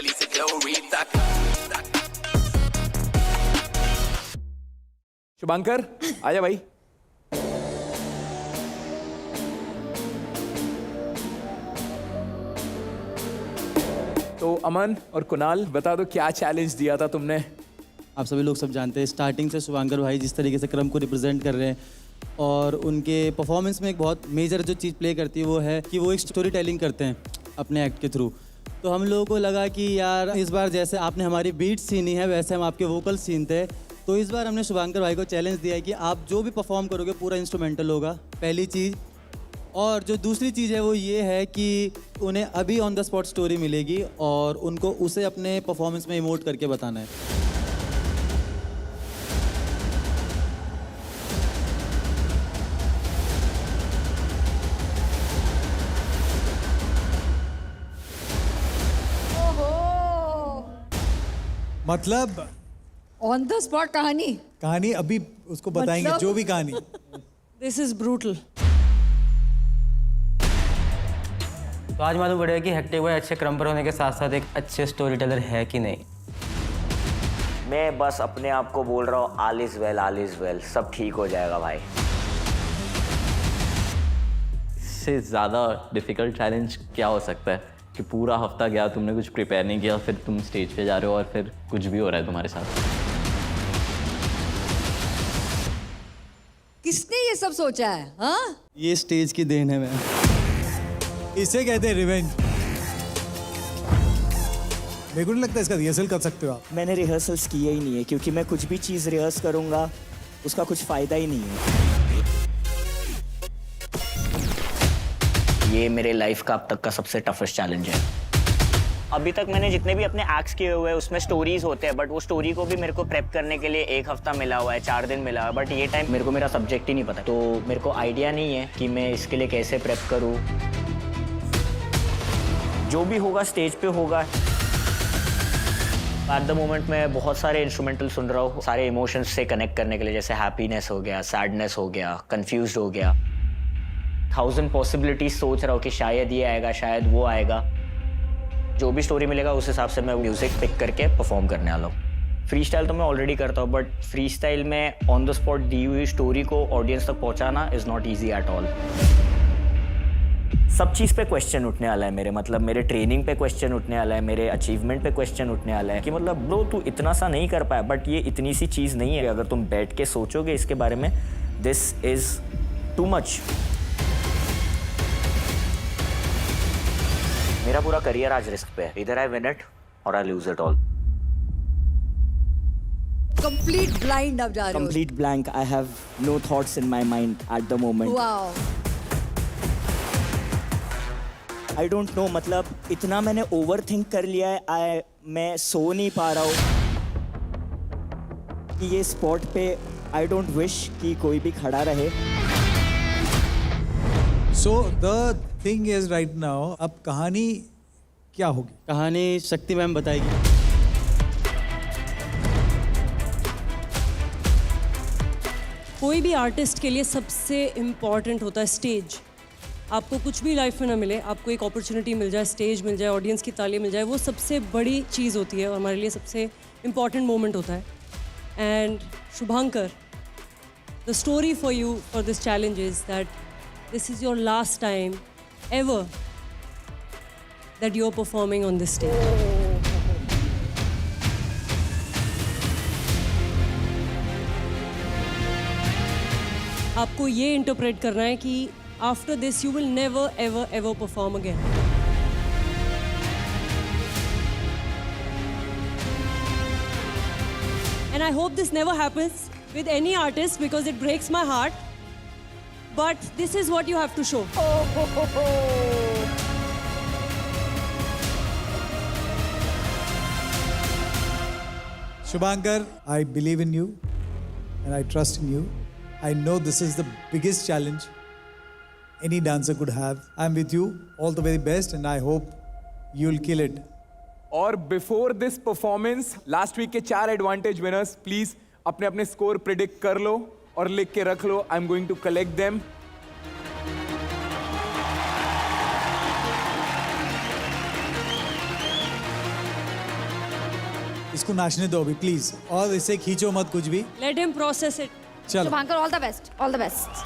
गली से ग्लोरी तक। शुभांकर आजा भाई। तो अमन और कुणाल बता दो क्या चैलेंज दिया था तुमने? आप सभी लोग सब जानते हैं स्टार्टिंग से शुभांकर भाई जिस तरीके से क्रम को रिप्रेजेंट कर रहे हैं और उनके परफॉर्मेंस में एक बहुत मेजर जो चीज़ प्ले करती है वो है कि वो एक स्टोरी टेलिंग करते हैं अपने एक्ट के थ्रू। तो हम लोगों को लगा कि यार इस बार जैसे आपने हमारी बीट सीनी है वैसे हम आपके वोकल सीनते, तो इस बार हमने शुभांकर भाई को चैलेंज दिया है कि आप जो भी परफॉर्म करोगे पूरा इंस्ट्रूमेंटल होगा, पहली चीज़। और जो दूसरी चीज़ है वो ये है कि उन्हें अभी ऑन द स्पॉट स्टोरी मिलेगी और उनको उसे अपने परफॉर्मेंस में इमोट करके बताना है। मतलब ऑन द स्पॉट कहानी अभी उसको बताएंगे मतलब? जो भी कहानी। This is brutal. तो आज मालूम पड़ेगा कि हेक्टिक भाई अच्छे क्रम पर होने के साथ साथ एक अच्छे स्टोरी टेलर है कि नहीं। मैं बस अपने आप को बोल रहा हूँ ऑल इज वेल, सब ठीक हो जाएगा भाई। इससे ज़्यादा डिफ़िकल्ट चैलेंज क्या हो सकता है कि पूरा हफ्ता गया, तुमने कुछ प्रिपेयर नहीं किया, फिर तुम स्टेज पे जा रहे हो और फिर कुछ भी हो रहा है तुम्हारे साथ। किसने ये सब सोचा है? हाँ, ये स्टेज की देन है मैं। इसे कहते हैं रिवेंज। मेरे को नहीं लगता इसका रिहर्सल कर सकते हो आप। मैंने रिहर्सल्स किए ही नहीं है क्योंकि मैं कुछ भी चीज़ रिहर्स करूँगा उसका कुछ फ़ायदा ही नहीं है। ये मेरे लाइफ का अब तक का सबसे टफेस्ट चैलेंज है। अभी तक मैंने जितने भी अपने एक्ट्स किए हुए हैं उसमें स्टोरीज होते हैं, बट वो स्टोरी को भी मेरे को प्रेप करने के लिए 1 हफ्ता मिला हुआ है, 4 दिन मिला हुआ है। बट ये टाइम मेरे को मेरा सब्जेक्ट ही नहीं पता, तो मेरे को आइडिया नहीं है कि मैं इसके लिए कैसे प्रेप करूँ। जो भी होगा स्टेज पे होगा। एट द मोमेंट मैं बहुत सारे इंस्ट्रूमेंटल सुन रहा हूँ सारे इमोशंस से कनेक्ट करने के लिए, जैसे हैप्पीनेस हो गया, सैडनेस हो गया, कंफ्यूज्ड हो गया। 1000 पॉसिबिलिटीज सोच रहा हूँ कि शायद ये आएगा, शायद वो आएगा। जो भी स्टोरी मिलेगा उस हिसाब से मैं म्यूजिक पिक करके परफॉर्म करने वाला हूँ। फ्री स्टाइल तो मैं ऑलरेडी करता हूँ, बट फ्री स्टाइल में ऑन द स्पॉट दी हुई स्टोरी को ऑडियंस तक पहुँचाना is not easy at all. सब चीज़ पे क्वेश्चन उठने वाला है मेरे, मतलब मेरे ट्रेनिंग पे क्वेश्चन उठने वाला है, मेरे अचीवमेंट पे क्वेश्चन उठने वाला है कि मतलब ब्रो तू इतना सा नहीं कर पाया, बट ये इतनी सी चीज़ नहीं है। अगर तुम बैठ के सोचोगे इसके बारे में, दिस इज़ टू मच। मेरा पूरा करियर आज रिस्क पे है। इधर आई विन इट और I lose it all. Complete blind आप जा रहे हो। Complete blank. I have no thoughts in my mind at the moment. Wow. I don't know, मतलब इतना मैंने ओवर थिंक कर लिया है। मैं सो नहीं पा रहा हूँ कि ये स्पॉट पे आई डोंट विश कि कोई भी खड़ा रहे। So the thing is right now, अब कहानी क्या होगी? कहानी शक्ति मैम बताएगी। कोई भी आर्टिस्ट के लिए सबसे इम्पॉर्टेंट होता है स्टेज। आपको कुछ भी लाइफ में ना मिले, आपको एक अपॉर्चुनिटी मिल जाए, स्टेज मिल जाए, ऑडियंस की तालियां मिल जाए, वो सबसे बड़ी चीज़ होती है और हमारे लिए सबसे इम्पॉर्टेंट मोमेंट होता है। And Shubhankar, the story for you for this challenge is that this is your last time ever that you're performing on this stage. आपको ये इंटरप्रेट करना है कि after this you will never ever ever perform again. And I hope this never happens with any artist because it breaks my heart. But this is what you have to show. Shubhankar, I believe in you and I trust in you. I know this is the biggest challenge any dancer could have. I'm with you. All the very best and I hope you'll kill it. और before this performance last week के 4 advantage winners please अपने अपने score predict कर लो और लिख के रख लो। I am going to collect them. इसको नाचने दो अभी प्लीज, और इसे खींचो मत कुछ भी। Let him process it. चलो Shubhankar, all the best, all the best.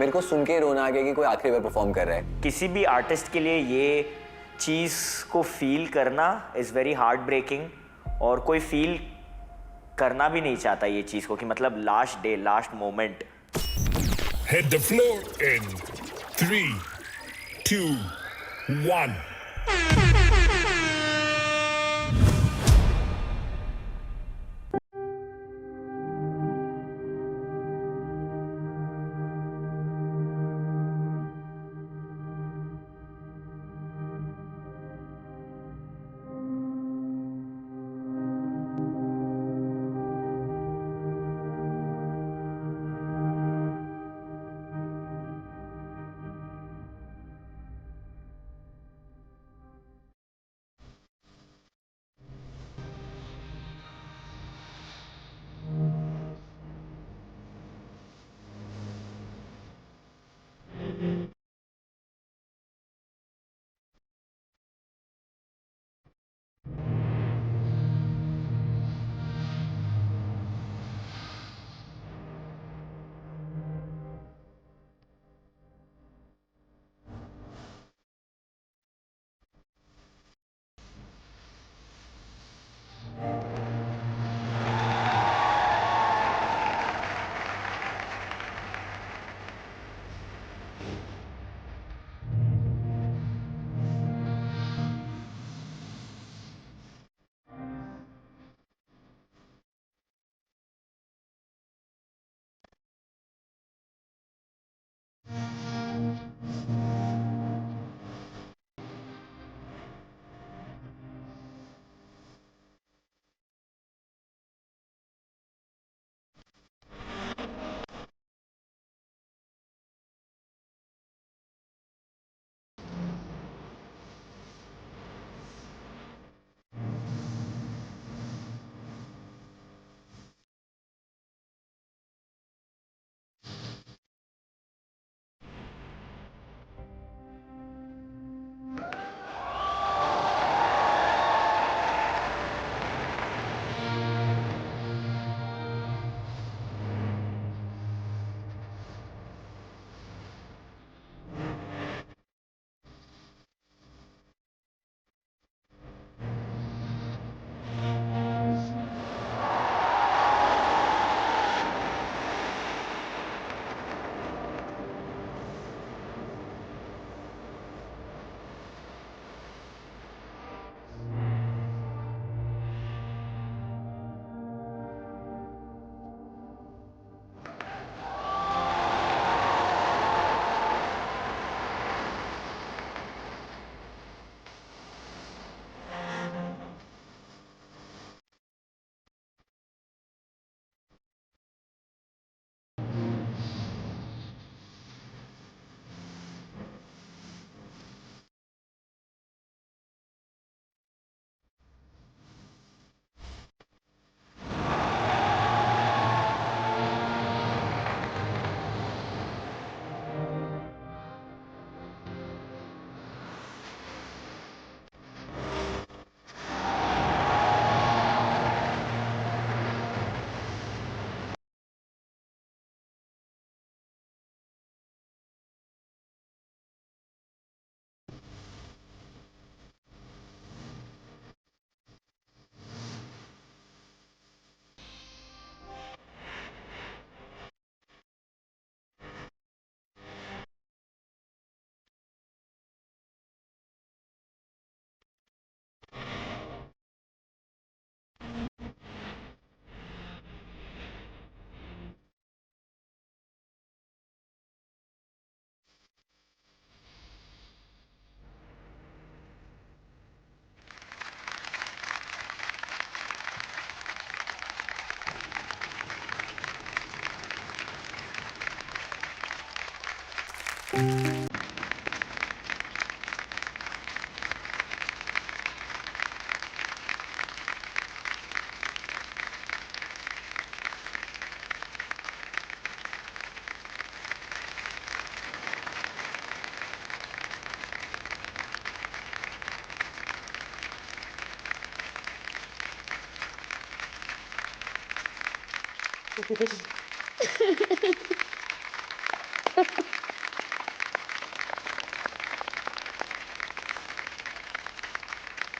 मेरे को सुन के रोना आ गया कि कोई आखिरी बार परफॉर्म कर रहा है। किसी भी आर्टिस्ट के लिए ये चीज़ को फील करना इज़ वेरी हार्ट ब्रेकिंग, और कोई फील करना भी नहीं चाहता ये चीज़ को, कि मतलब last day, last moment. Hit the floor in 3, 2, 1.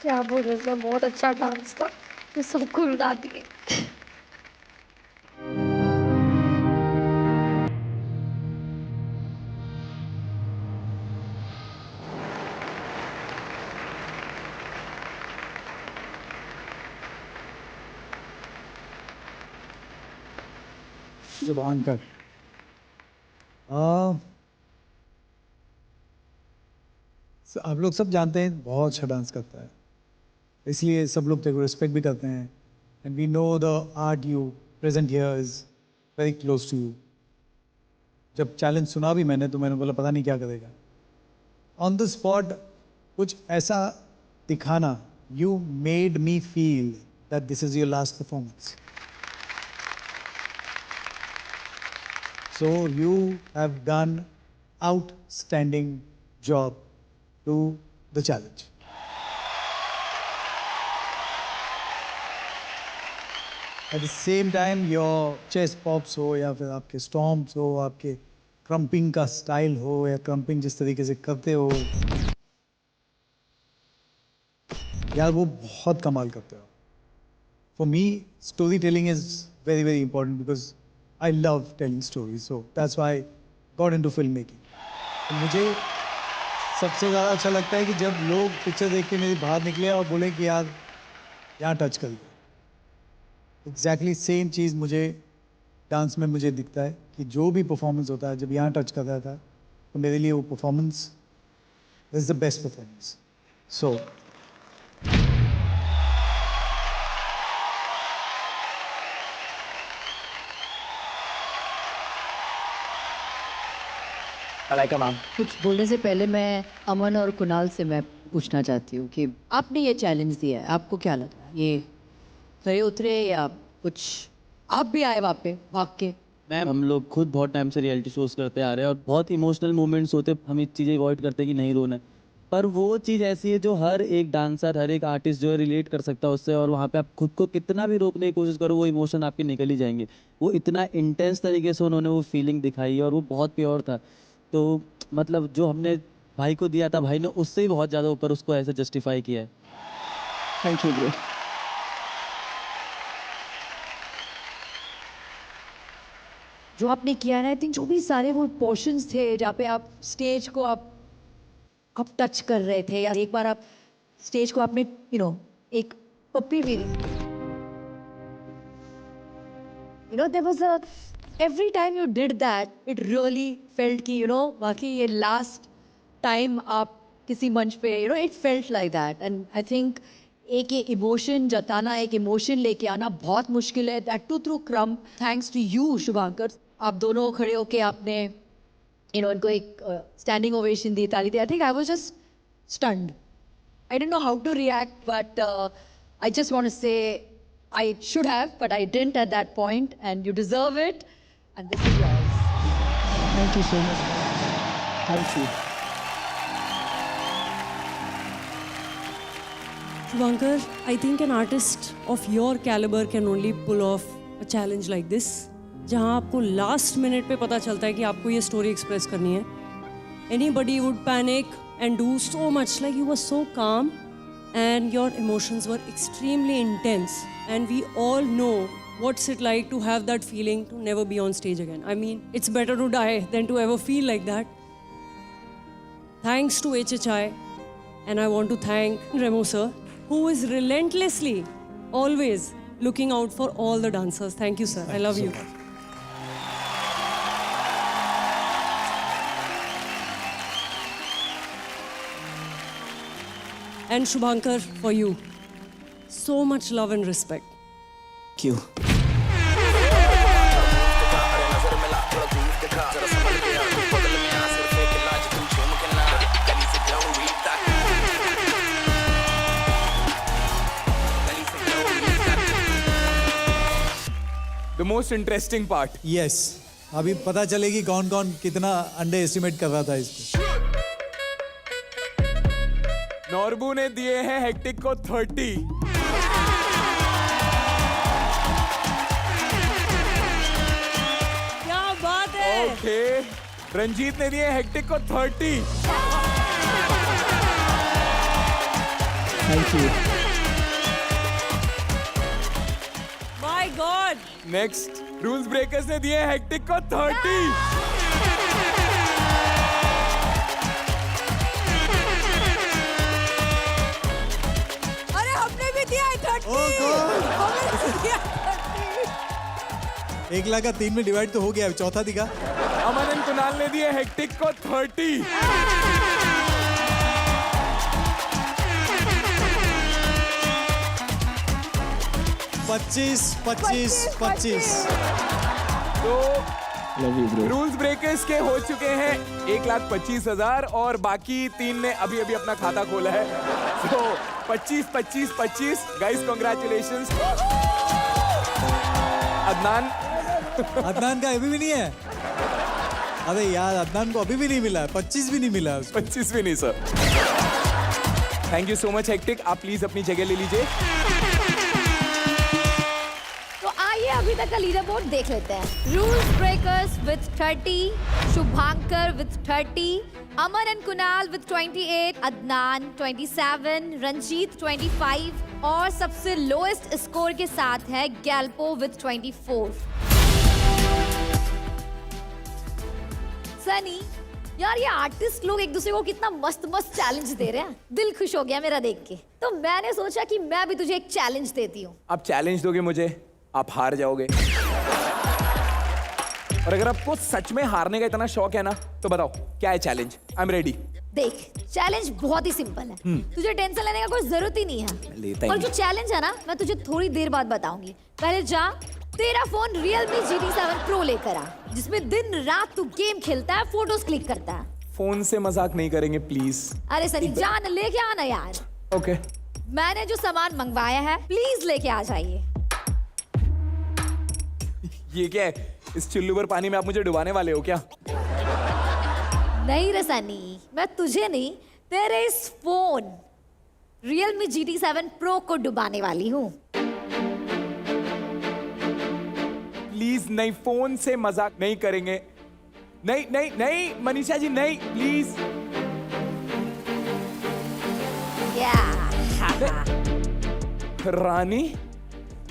क्या बोल रहे थे, बहुत अच्छा डांस था, ये सबको रुला दिए। शुभांकर, आप लोग सब जानते हैं बहुत अच्छा डांस करता है, इसलिए सब लोग तेरे को रिस्पेक्ट भी करते हैं। And we know the art you present here is very close to you. जब चैलेंज सुना भी मैंने तो मैंने बोला पता नहीं क्या करेगा। ऑन द स्पॉट कुछ ऐसा दिखाना, you made me feel that this is your last performance. So you have done outstanding job to the challenge. At the same time, your chest pops हो या फिर आपके stomps हो, आपके क्रम्पिंग का स्टाइल हो या क्रम्पिंग जिस तरीके से करते हो, यार वो बहुत कमाल करते हो। For me, storytelling is very, very important because I love telling stories, so that's why I got into filmmaking. तो मुझे सबसे ज़्यादा अच्छा लगता है कि जब लोग पिक्चर देख के मेरे बाहर निकले और बोले कि यार यहाँ टच कर लिया। एग्जैक्टली सेम चीज़ मुझे डांस में मुझे दिखता है कि जो भी परफॉर्मेंस होता है जब यहाँ टच कर रहा था तो मेरे लिए वो performance is the best performance. So कुछ बोलने से पहले मैं अमन और कुणाल से मैं पूछना चाहती हूँ कि आपने ये चैलेंज दिया है, आपको क्या लगा, ये सही उतरे या कुछ आप भी आए वहाँ पे भाग के? मैम, हम लोग खुद बहुत टाइम से रियलिटी शोज करते आ रहे हैं और बहुत इमोशनल मोमेंट्स होते, हम ये चीज़ें अवॉइड करते हैं कि नहीं रोना है, पर वो चीज़ ऐसी है जो हर एक डांसर, हर एक आर्टिस्ट जो है रिलेट कर सकता है उससे, और वहाँ पे आप खुद को कितना भी रोकने की कोशिश करो वो इमोशन आपके निकल ही जाएंगे। वो इतना इंटेंस तरीके से उन्होंने वो फीलिंग दिखाई और वो बहुत प्योर था। तो मतलब जो हमने भाई को दिया था, भाई ने उससे ही बहुत ज़्यादा ऊपर उसको ऐसे जस्टिफाई किया है। Thank you bro. जो आपने किया है, आई थिंक जो भी सारे वो पोर्शंस थे जहाँ पे आप स्टेज को आप टच कर रहे थे, या एक बार आप स्टेज को आपने एक पप्पी भी there was a every time you did that it really felt कि बाकी ये last time आप किसी मंच पे it felt like that, and I think एक ये इमोशन जताना, एक इमोशन लेके आना बहुत मुश्किल है, that too through Crump. Thanks to you Shubhankar, आप दोनों खड़े होके आपने इनको एक स्टैंडिंग ओवेशन दी, ताली दी। I think I was just stunned. I didn't know how to react, but I just want to say I should have, but I didn't at that point, and you deserve it, and this is yours. Thank you so much. Thank you. Shubhankar, I think an artist of your caliber can only pull off a challenge like this, जहाँ आपको last minute पे पता चलता है कि आपको ये story express करनी है. Anybody would panic and do so much. Like you were so calm, and your emotions were extremely intense. And we all know what's it like to have that feeling to never be on stage again. I mean, it's better to die than to ever feel like that. Thanks to HHI, and I want to thank Remo sir, who is relentlessly always looking out for all the dancers. Thank you, sir. I love you. And Shubhankar, for you, so much love and respect. Thank you. The most interesting part. Yes, अभी पता चलेगी कौन कौन कितना under estimate कर रहा था इसको। नॉर्बू ने दिए हैं हेक्टिक को 30। ओके, रंजीत ने दिए हेक्टिक को 30। Thank you. My God, next, rules breakers ने दिए हेक्टिक को 30। अरे हमने भी दिया है 30। Oh God. हमने भी दिया 30। 1 लाख का 3 में डिवाइड तो हो गया, चौथा दिखा। अमन एंड कुणाल ने दिए हेक्टिक को 30। $25. तो रूल्स ब्रेकर्स के हो चुके हैं 1,25,000 और बाकी 3 ने अभी अभी अपना खाता खोला है। तो 25 गाइस, कॉन्ग्रेचुलेशंस। अदनान का अभी भी नहीं है। अबे यार, अदनान को अभी भी नहीं मिला है, 25 भी नहीं मिला है उसको। 25 भी नहीं sir. Thank you so much hectic, आप प्लीज अपनी जगह ले लीजिए। तो आइए अभी तक का लीडर बोर्ड देख लेते हैं। Rules breakers with 30, Shubhankar with 30, Aman and Kunal with 28, Adnan 27, Ranjit 25 और सबसे लोएस्ट स्कोर के साथ है गैल्पो विथ 24। सनी, यार ये आर्टिस्ट लोग एक दूसरे को कितना मस्त मस्त चैलेंज दे रहे हैं, दिल खुश हो गया मेरा देख के। तो मैंने सोचा कि मैं भी तुझे एक चैलेंज देती हूँ। आप चैलेंज दोगे मुझे, आप हार जाओगे। और अगर आपको सच में हारने का इतना शौक है ना, तो बताओ क्या है चैलेंज? I am ready. देख, चैलेंज बहुत ही सिंपल है, तुझे टेंशन लेने का कोई जरूरत ही नहीं है। और जो चैलेंज है ना, मैं तुझे थोड़ी देर बाद बताऊंगी। पहले जा, तेरा फोन Realme GT7 Pro लेकर आ, जिसमें दिन रात तू गेम खेलता है, फोटोज क्लिक करता है। फोन से मजाक नहीं करेंगे प्लीज। अरे सनी, जान लेके आना यार। ओके। मैंने जो सामान मंगवाया है प्लीज लेके आ जाइए। ये क्या है? इस चुल्लू पर पानी में आप मुझे डुबाने वाले हो क्या? नहीं रे सनी, मैं तुझे नहीं, तेरे इस फोन Realme GT7 Pro को डुबाने वाली हूँ। प्लीज नहीं, फोन से मजाक नहीं करेंगे। नहीं नहीं नहीं मनीषा जी, नहीं please. Rani,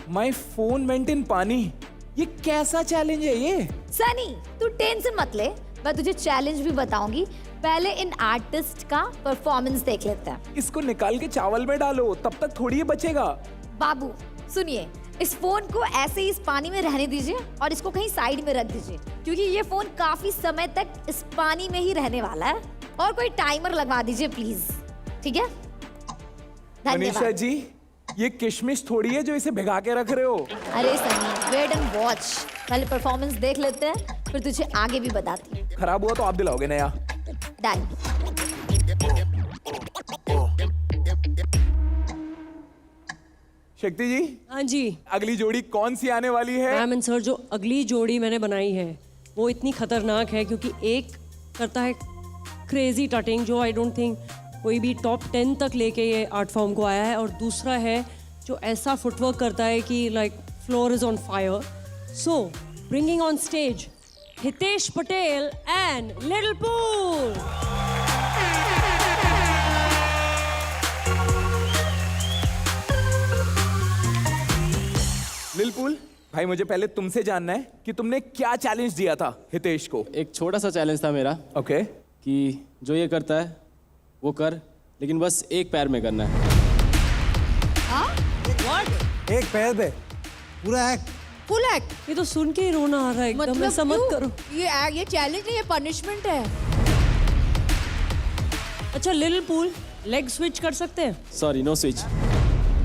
my phone went in पानी। ये कैसा चैलेंज है ये? सनी, तू टेंशन मत ले, मैं तुझे चैलेंज भी बताऊंगी। पहले इन आर्टिस्ट का परफॉर्मेंस देख लेते हैं। इसको निकाल के चावल में डालो, तब तक थोड़ी ये बचेगा। बाबू सुनिए, इस फोन को ऐसे ही इस पानी में रहने दीजिए और इसको कहीं साइड में रख दीजिए, क्योंकि ये फोन काफी समय तक इस पानी में ही रहने वाला है। और कोई टाइमर लगवा दीजिए प्लीज, ठीक है? मनीषा जी, ये किशमिश थोड़ी है जो इसे भिगा के रख रहे हो। अरे सनी, वेट एंड वॉच। पहले परफॉर्मेंस देख लेते हैं, फिर तुझे आगे भी बताती हूँ। खराब हुआ तो आप दिलाओगे नया। डन। शक्ति जी। हाँ जी। अगली जोड़ी कौन सी आने वाली है? मैम एंड सर, जो अगली जोड़ी मैंने बनाई है वो इतनी खतरनाक है, क्योंकि एक करता है क्रेजी टटिंग, जो आई डोंट थिंक कोई भी टॉप 10 तक लेके ये आर्ट फॉर्म को आया है, और दूसरा है जो ऐसा फुटवर्क करता है कि like floor is on fire. So bringing on stage Hitesh Patel and Little Pool. Lilpool भाई, मुझे पहले तुमसे जानना है कि तुमने क्या चैलेंज दिया था हितेश को? एक छोटा सा चैलेंज था मेरा। ओके। कि जो ये करता है वो कर, लेकिन बस एक पैर में करना है। व्हाट? एक पैर पे पूरा एक्ट? Full act? ये तो सुन के ही रोना आ रहा है एकदम। ऐसा मत करो। ये चैलेंज नहीं, ये पनिशमेंट है। अच्छा लिटिल पूल, लेग स्विच कर सकते हैं? Sorry, no switch.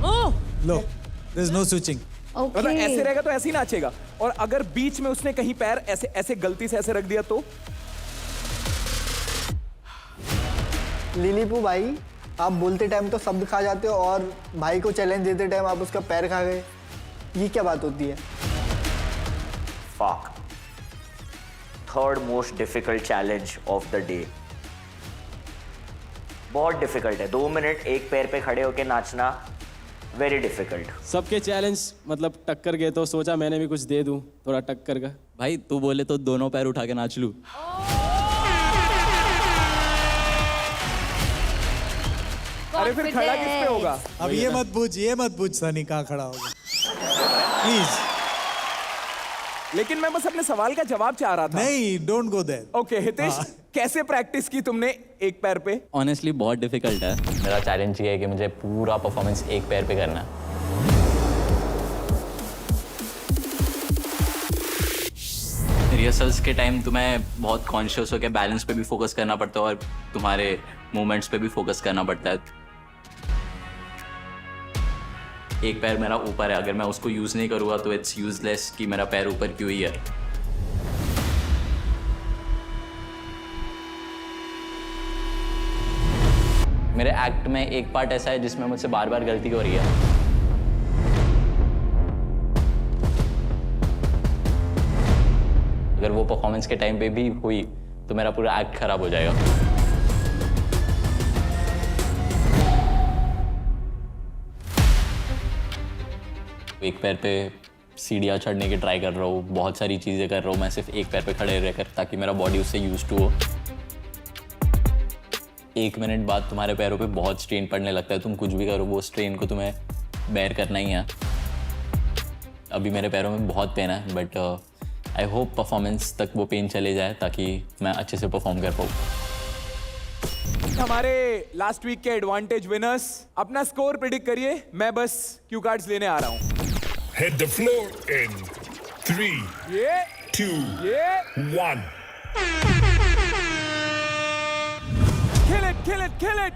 ओह लो, देयर इज नो स्विचिंग। मतलब ऐसे रहेगा तो ऐसे ही नाचेगा, और अगर बीच में उसने कहीं पैर ऐसे ऐसे गलती से ऐसे रख दिया तो? लिलीपू भाई, आप बोलते टाइम तो शब्द खा जाते हो और भाई को चैलेंज देते टाइम आप उसका पैर खा गए, ये क्या बात होती है? Fuck. Third most difficult challenge of the day. बहुत डिफिकल्ट है। 2 मिनट एक पैर पे खड़े होके नाचना वेरी डिफिकल्ट। सबके चैलेंज मतलब टक्कर गए तो सोचा मैंने भी कुछ दे दूं थोड़ा टक्कर का। भाई तू बोले तो दोनों पैर उठा के नाच लूं। अरे फिर खड़ा किस पे होगा? अब ये मत पूछ सनी कहाँ खड़ा होगा प्लीज। लेकिन मैं बस अपने सवाल का जवाब चाह रहा था। नहीं, don't go there. Okay Hitesh, कैसे प्रैक्टिस की तुमने एक पैर पे? ऑनेस्टली बहुत डिफिकल्ट है। मेरा चैलेंज ये है कि मुझे पूरा परफॉर्मेंस एक पैर पे करना है। रिहर्सल्स के टाइम तुम्हें बहुत कॉन्शियस होकर बैलेंस पे भी फोकस करना पड़ता है और तुम्हारे मूवमेंट्स पे भी फोकस करना पड़ता है। एक पैर मेरा ऊपर है, अगर मैं उसको यूज़ नहीं करूँगा तो इट्स यूजलेस कि मेरा पैर ऊपर क्यों ही है। मेरे एक्ट में एक पार्ट ऐसा है जिसमें मुझसे बार बार गलती हो रही है। अगर वो परफॉर्मेंस के टाइम पे भी हुई तो मेरा पूरा एक्ट खराब हो जाएगा। एक पैर पे सीढ़ियाँ चढ़ने की ट्राई कर रहा हूँ, बहुत सारी चीज़ें कर रहा हूँ मैं सिर्फ एक पैर पे खड़े रहकर, ताकि मेरा बॉडी उससे यूज टू हो। 1 मिनट बाद तुम्हारे पैरों पे बहुत स्ट्रेन पड़ने लगता है, तुम कुछ भी करो वो स्ट्रेन को तुम्हें बेयर करना ही है। अभी मेरे पैरों में बहुत पेन है, बट आई होप परफॉर्मेंस तक वो पेन चले जाए ताकि मैं अच्छे से परफॉर्म कर पाऊँ। हमारे लास्ट वीक के एडवांटेज विनर्स, अपना स्कोर प्रिडिक्ट करिए। मैं बस क्यू कार्ड्स लेने आ रहा हूँ। Hit the floor in 3, 2, 1. Kill it, kill it, kill it.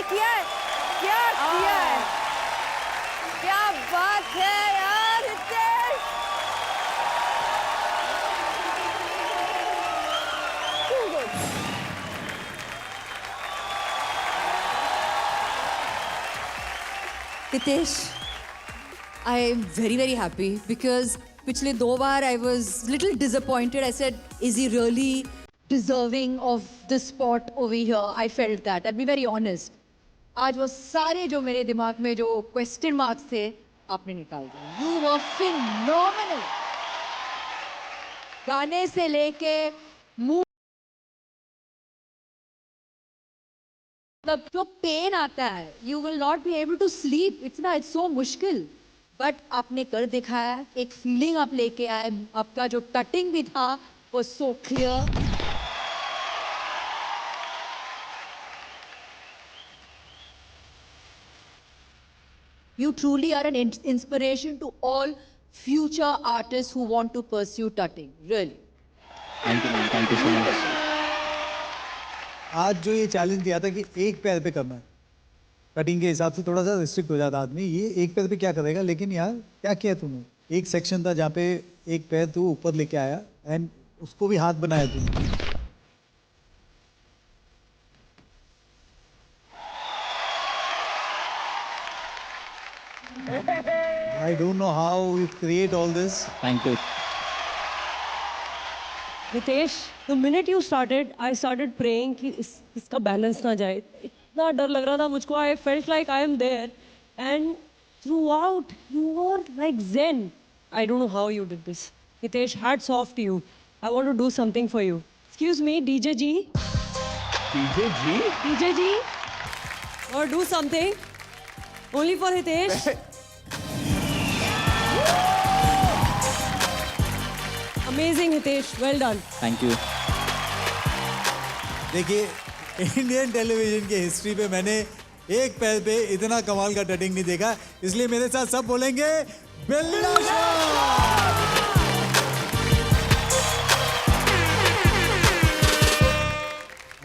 किया है, क्या किया है, क्या बात है यार Hitesh. Hitesh, I am very happy because पिछले 2 बार I was little disappointed. I said, is he really deserving of the spot over here? I felt that. I'll be very honest. आज वो सारे जो मेरे दिमाग में जो क्वेश्चन मार्क्स थे आपने निकाल दिए. You were phenomenal. गाने से लेके मुंह, मतलब जो पेन आता है, you will not be able to sleep, it's so मुश्किल, बट आपने कर दिखाया, एक फीलिंग आप लेके आए, आपका जो कटिंग भी था वो so clear. You truly are an inspiration to all future artists who want to pursue tutting, really. Thank you so much. आज जो ये चैलेंज दिया था कि एक पैर पे करना है, कटिंग के हिसाब से थोड़ा सा रिस्ट्रिक्ट हो जाता आदमी, ये एक पैर पे क्या करेगा, लेकिन यार क्या किया तूने। एक सेक्शन था जहाँ पे एक पैर तू ऊपर लेके आया एंड उसको भी हाथ बनाया तूने। I don't know how you create all this. Thank you. Hitesh, the minute you started, I started praying कि इसका बैलेंस ना जाए। इतना डर लग रहा था मुझको। I felt like I am there, and throughout you were like zen. I don't know how you did this. Hitesh, hats off to you. I want to do something for you. Excuse me, DJ G. DJ G? DJ G. Or do something. Only for Hitesh. Amazing, Hitesh. Well done. Thank you. देखिए, Indian television की history पे मैंने एक पैर पे इतना कमाल का टटिंग नहीं देखा, इसलिए मेरे साथ सब बोलेंगे बिल्ला शॉट।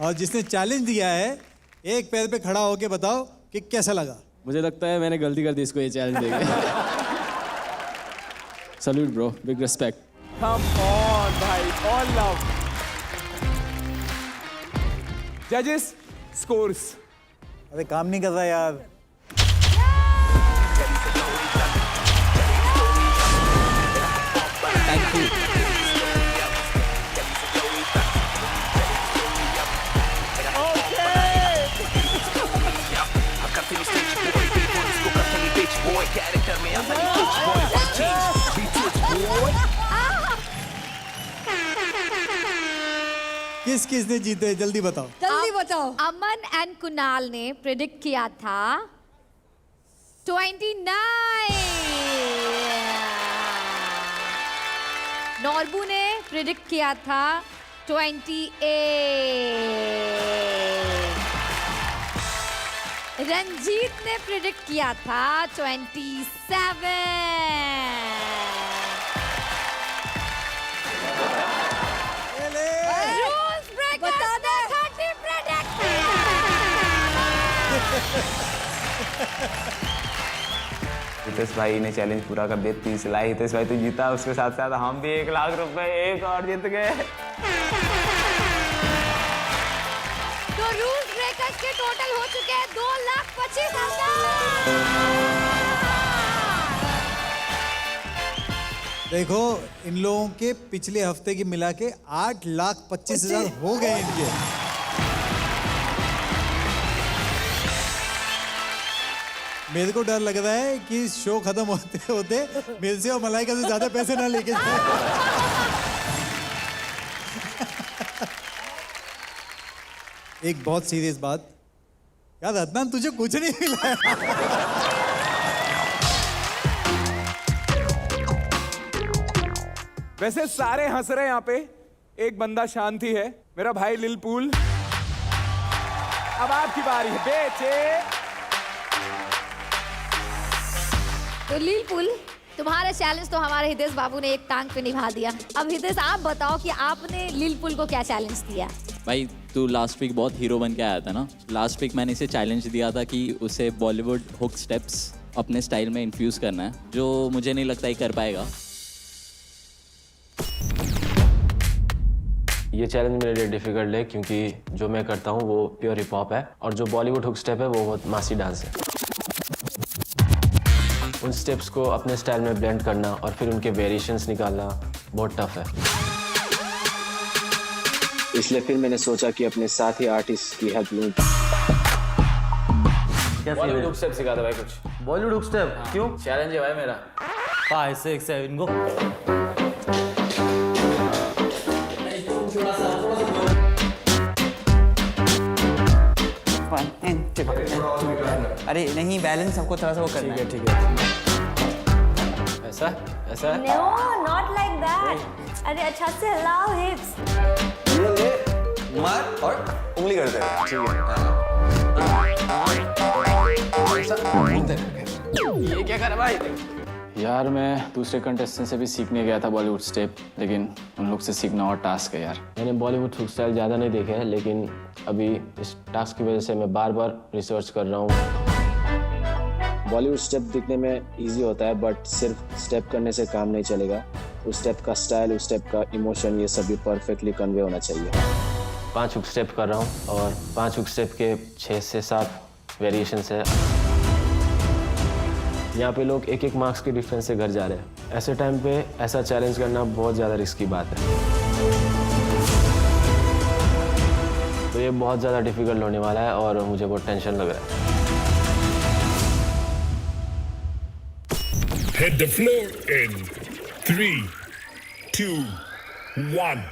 और जिसने चैलेंज दिया है, एक पैर पे खड़ा होके बताओ कि कैसा लगा। मुझे लगता है मैंने गलती कर दी इसको ये चैलेंज देके। Salute bro, big respect. Come on, भाई, all love. Judges, scores. अरे काम नहीं कर रहा यार। Thank you. किस किस ने जीते, जल्दी बताओ। जल्दी बताओ। अमन एंड कुणाल ने प्रेडिक्ट किया था 29। नॉर्बू ने प्रेडिक्ट किया था 28। रंजीत ने प्रेडिक्ट किया था 27। बता दे 30 प्रेडिक्ट किया। हितेश भाई ने चैलेंज पूरा कर दिया, 30 लाख। हितेश भाई तो जीता, उसके साथ साथ हम भी 1 लाख रुपए एक और जीत गए। तो रूल्स ब्रेकर्स के टोटल हो चुके हैं 2,25,000। देखो, इन लोगों के पिछले हफ्ते की मिला के 8,25,000 हो गए इनके। मेरे को डर लग रहा है कि शो खत्म होते होते मेरे से और मलाइका से ज्यादा पैसे ना लेके जाए। एक बहुत सीरियस बात यार, अदनान तुझे कुछ नहीं मिला है। वैसे सारे हंस रहे हैं यहाँ पे, एक बंदा शांत ही है, मेरा भाई लिलपुल। अब आपकी बारी है बेचे। तो लिलपुल, तुम्हारा चैलेंज तो हमारे हितेश बाबू ने एक टांग पे निभा दिया। अब हितेश आप बताओ कि आपने लिलपुल को क्या चैलेंज दिया। भाई तू लास्ट वीक बहुत हीरो बन के आया था ना। लास्ट वीक मैंने इसे चैलेंज दिया था कि उसे बॉलीवुड हुक स्टेप्स अपने स्टाइल में इन्फ्यूज़ करना है, जो मुझे नहीं लगता ही कर पाएगा। ये चैलेंज मेरे लिए डिफिकल्ट है क्योंकि जो मैं करता हूँ वो प्योर हिप हॉप है और जो बॉलीवुड हुक स्टेप है वो बहुत मासी डांस है। उन स्टेप्स को अपने स्टाइल में ब्लेंड करना और फिर उनके वेरिएशंस निकालना बहुत टफ है। इसलिए फिर मैंने सोचा कि अपने साथी आर्टिस्ट की हेल्प लूँ। बॉलीवुड हुक स्टेप सिखा दो भाई कुछ। बॉलीवुड हुक स्टेप क्यों? चैलेंज है भाई मेरा। 5, 6, 7 गो। 1 and 2 अरे नहीं बैलेंस आपको थोड़ा सा वो करना है ठीक है ऐसा ऐसा No, not like that. अरे अच्छा से हिलाओ hips. मार और उंगली करते हैं ये क्या कर रहा भाई? यार मैं दूसरे कंटेस्टेंट से भी सीखने गया था बॉलीवुड स्टेप, लेकिन उन लोग से सीखना और टास्क है यार। मैंने बॉलीवुड हुक स्टाइल ज़्यादा नहीं देखे हैं, लेकिन अभी इस टास्क की वजह से मैं बार बार रिसर्च कर रहा हूँ। बॉलीवुड स्टेप दिखने में इजी होता है, बट सिर्फ स्टेप करने से काम नहीं चलेगा। उस स्टेप का स्टाइल, उस स्टेप का इमोशन, ये सभी परफेक्टली कन्वे होना चाहिए। 5 हुक स्टेप कर रहा हूँ और 5 हुक स्टेप के 6 से 7 वेरिएशंस है। यहाँ पे लोग 1-1 मार्क्स के डिफरेंस से घर जा रहे हैं। ऐसे टाइम पे ऐसा चैलेंज करना बहुत ज़्यादा रिस्की बात है, तो ये बहुत ज़्यादा डिफिकल्ट होने वाला है और मुझे बहुत टेंशन लग रहा है। Hit the floor in 3, 2, 1.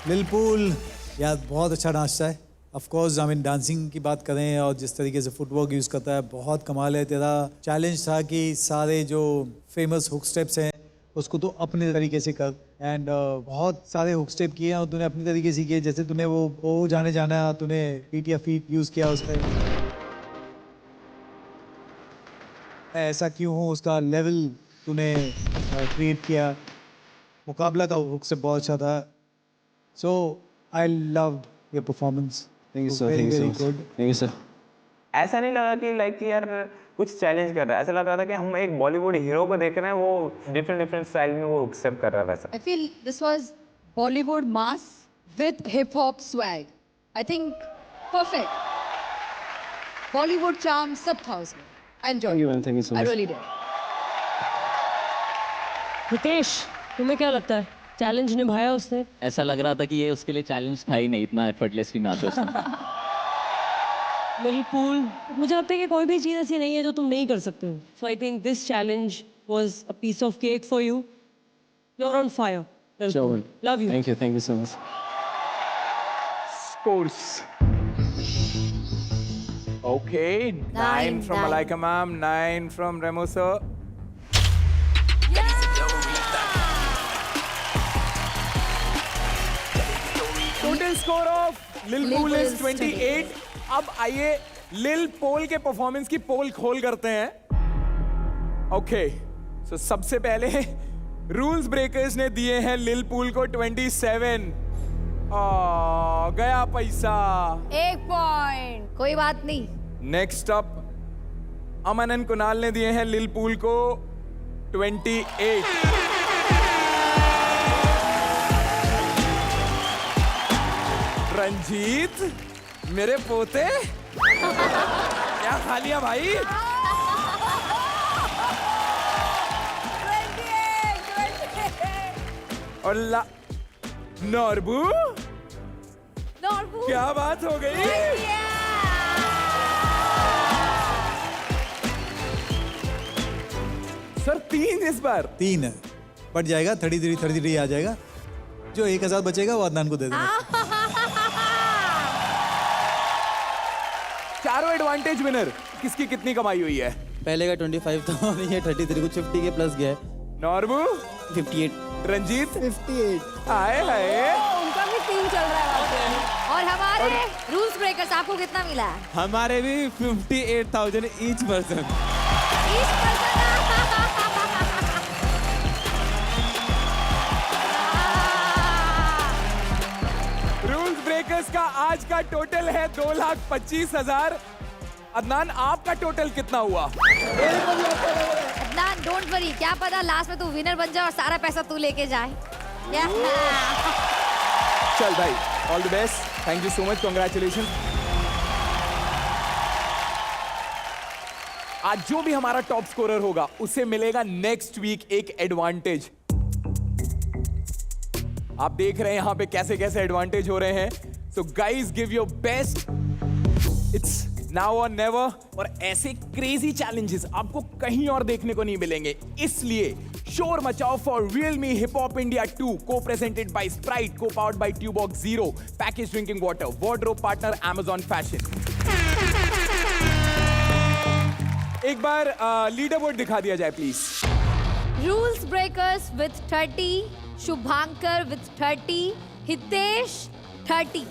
लिलपुल यार बहुत अच्छा नाचता है। Of course I mean dancing की बात करें और जिस तरीके से फुटवर्क यूज़ करता है बहुत कमाल है। तेरा चैलेंज था कि सारे जो फेमस हुक स्टेप्स हैं उसको तो अपने तरीके से कर, एंड बहुत सारे हुक स्टेप किए और तूने अपनी तरीके से किए। जैसे तूने वो जाना तूने फीट या फीट यूज़ किया उस पर, ऐसा क्यों हो उसका लेवल तूने क्रिएट किया। मुकाबला था हुक से बहुत अच्छा था। So I loved your performance. Thank you sir. Very, Thank you very so good. much. Thank you sir. ऐसा नहीं लगा कि लाइक यार कुछ चैलेंज कर रहा है, ऐसा लग रहा था कि हम एक बॉलीवुड हीरो को देख रहे हैं, वो डिफरेंट स्टाइल में वो एक्सेप्ट कर रहा था ऐसा। I feel this was Bollywood mass with hip hop swag. I think perfect. Bollywood charm sab tha usme. I enjoyed. Thank you man. Thank you so much. I really did. Hitesh, तुम्हें क्या लगता है challenge निभाया उसने? ऐसा लग रहा था कि ये उसके लिए चैलेंज था ही नहीं, इतना एफर्टलेसली नाचा उसने। लिलपुल, मुझे लगता है कि कोई भी चीज़ ऐसी नहीं है जो तुम नहीं कर सकते हो। So I think this challenge was a piece of cake for you. You are on fire. Love you. Thank you so much. Scores. Okay, 9 from Malaika ma'am, 9 from Remo sir. Total score of Lilpool is 28. अब आइए लिलपोल के performance की पोल खोल करते हैं। Okay, सो सबसे पहले rules breakers ने दिए हैं लिलपुल को 27 गया पैसा। 1 पॉइंट। कोई बात नहीं। Next up Aman and Kunal ने दिए हैं लिल पूल को 28। रंजीत मेरे पोते क्या खा लिया भाई? 28। और नॉर्बू क्या बात हो गई? सर 3 इस बार। 3 है, बढ़ जाएगा 33 आ जाएगा। जो 1000 बचेगा वो अदनान को दे देना। चारों एडवांटेज विनर। किसकी कितनी कमाई हुई है? पहले का 25 था और ये 33 कुछ 50 के प्लस गया है। नॉर्बू 58। रंजीत 58। हाय हाय। उनका भी 3 चल रहा है वहाँ पे। और हमारे रूल्स ब्रेकर्स आपको कितना मिला है? हमारे भी 58,000 ईच पर्सन। रूल्स ब्रेकर्स का आज का टोटल है 2,25,000। अदनान आपका टोटल कितना हुआ? अदनान डोंट वरी, क्या पता लास्ट में तू विनर बन जाए और सारा पैसा तू लेके जाए। चल भाई, all the best, thank you so much, congratulation. आज जो भी हमारा टॉप स्कोरर होगा उसे मिलेगा नेक्स्ट वीक एक एडवांटेज। आप देख रहे हैं यहां पे कैसे कैसे एडवांटेज हो रहे हैं। So guys give your best, it's now और नेवर। और ऐसे क्रेजी चैलेंजेस आपको कहीं और देखने को नहीं मिलेंगे, इसलिए शोर मचाओ for Realme hip hop India 2 co presented by Sprite, co powered by Tuborg zero, package drinking water, wardrobe partner Amazon fashion. एक बार लीडर बोर्ड दिखा दिया जाए please. Rules breakers with 30, Shubhankar with 30, Hitesh 30,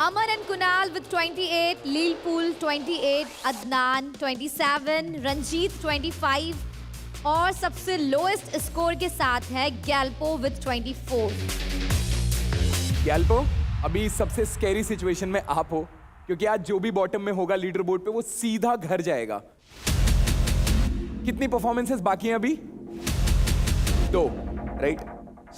Aman and Kunal with 28, Lil Pool 28, Adnan 27, Ranjit 25 और सबसे lowest score के साथ है गैल्पो विथ 24। गैल्पो, अभी सबसे स्कैरी सिचुएशन में आप हो, क्योंकि आज जो भी बॉटम में होगा लीडर बोर्ड पे वो सीधा घर जाएगा। कितनी परफॉर्मेंसेस बाकी हैं अभी? 2, right?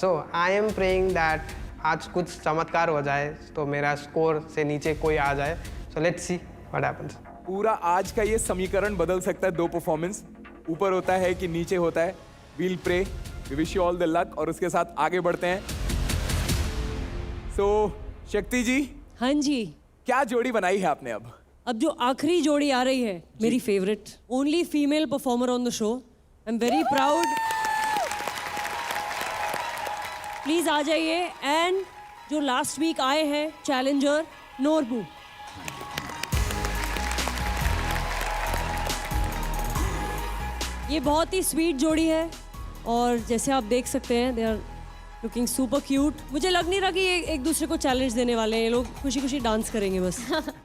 So I am praying that आज कुछ चमत्कार हो जाए, तो मेरा स्कोर से नीचे कोई आ जाए। So let's see what happens. पूरा आज का ये समीकरण बदल सकता है। 2 परफॉर्मेंस, ऊपर होता है कि नीचे होता है। We'll pray, we wish you all the luck, और उसके साथ आगे बढ़ते हैं। सो शक्ति जी। हाँ जी। क्या जोड़ी बनाई है आपने अब? अब जो आखिरी जोड़ी आ रही है, मेरी favourite, only female performer on the show. I am very proud. Please आ जाइए। एंड जो लास्ट वीक आए हैं चैलेंजर, नॉर्बू। ये बहुत ही स्वीट जोड़ी है और जैसे आप देख सकते हैं, they are looking super cute. मुझे लग नहीं रहा कि ये एक दूसरे को चैलेंज देने वाले हैं। ये लोग खुशी खुशी डांस करेंगे बस।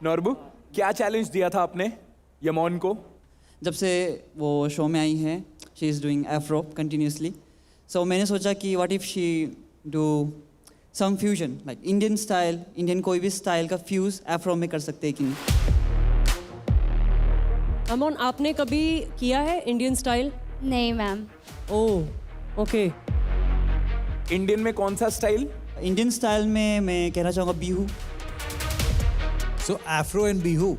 नॉर्बू, क्या चैलेंज दिया था आपने यमोन को? जब से वो शो में आई हैं, she is doing Afro continuously, so मैंने सोचा कि what if she do some fusion, like Indian style, Indian कोई भी स्टाइल का फ्यूज एफ्रो में कर सकते हैं कि नहीं। अमन, आपने कभी किया है इंडियन स्टाइल? नहीं मैम। Oh okay. इंडियन में कौन सा स्टाइल? इंडियन स्टाइल में मैं कहना चाहूँगा Bihu. So Afro and Bihu,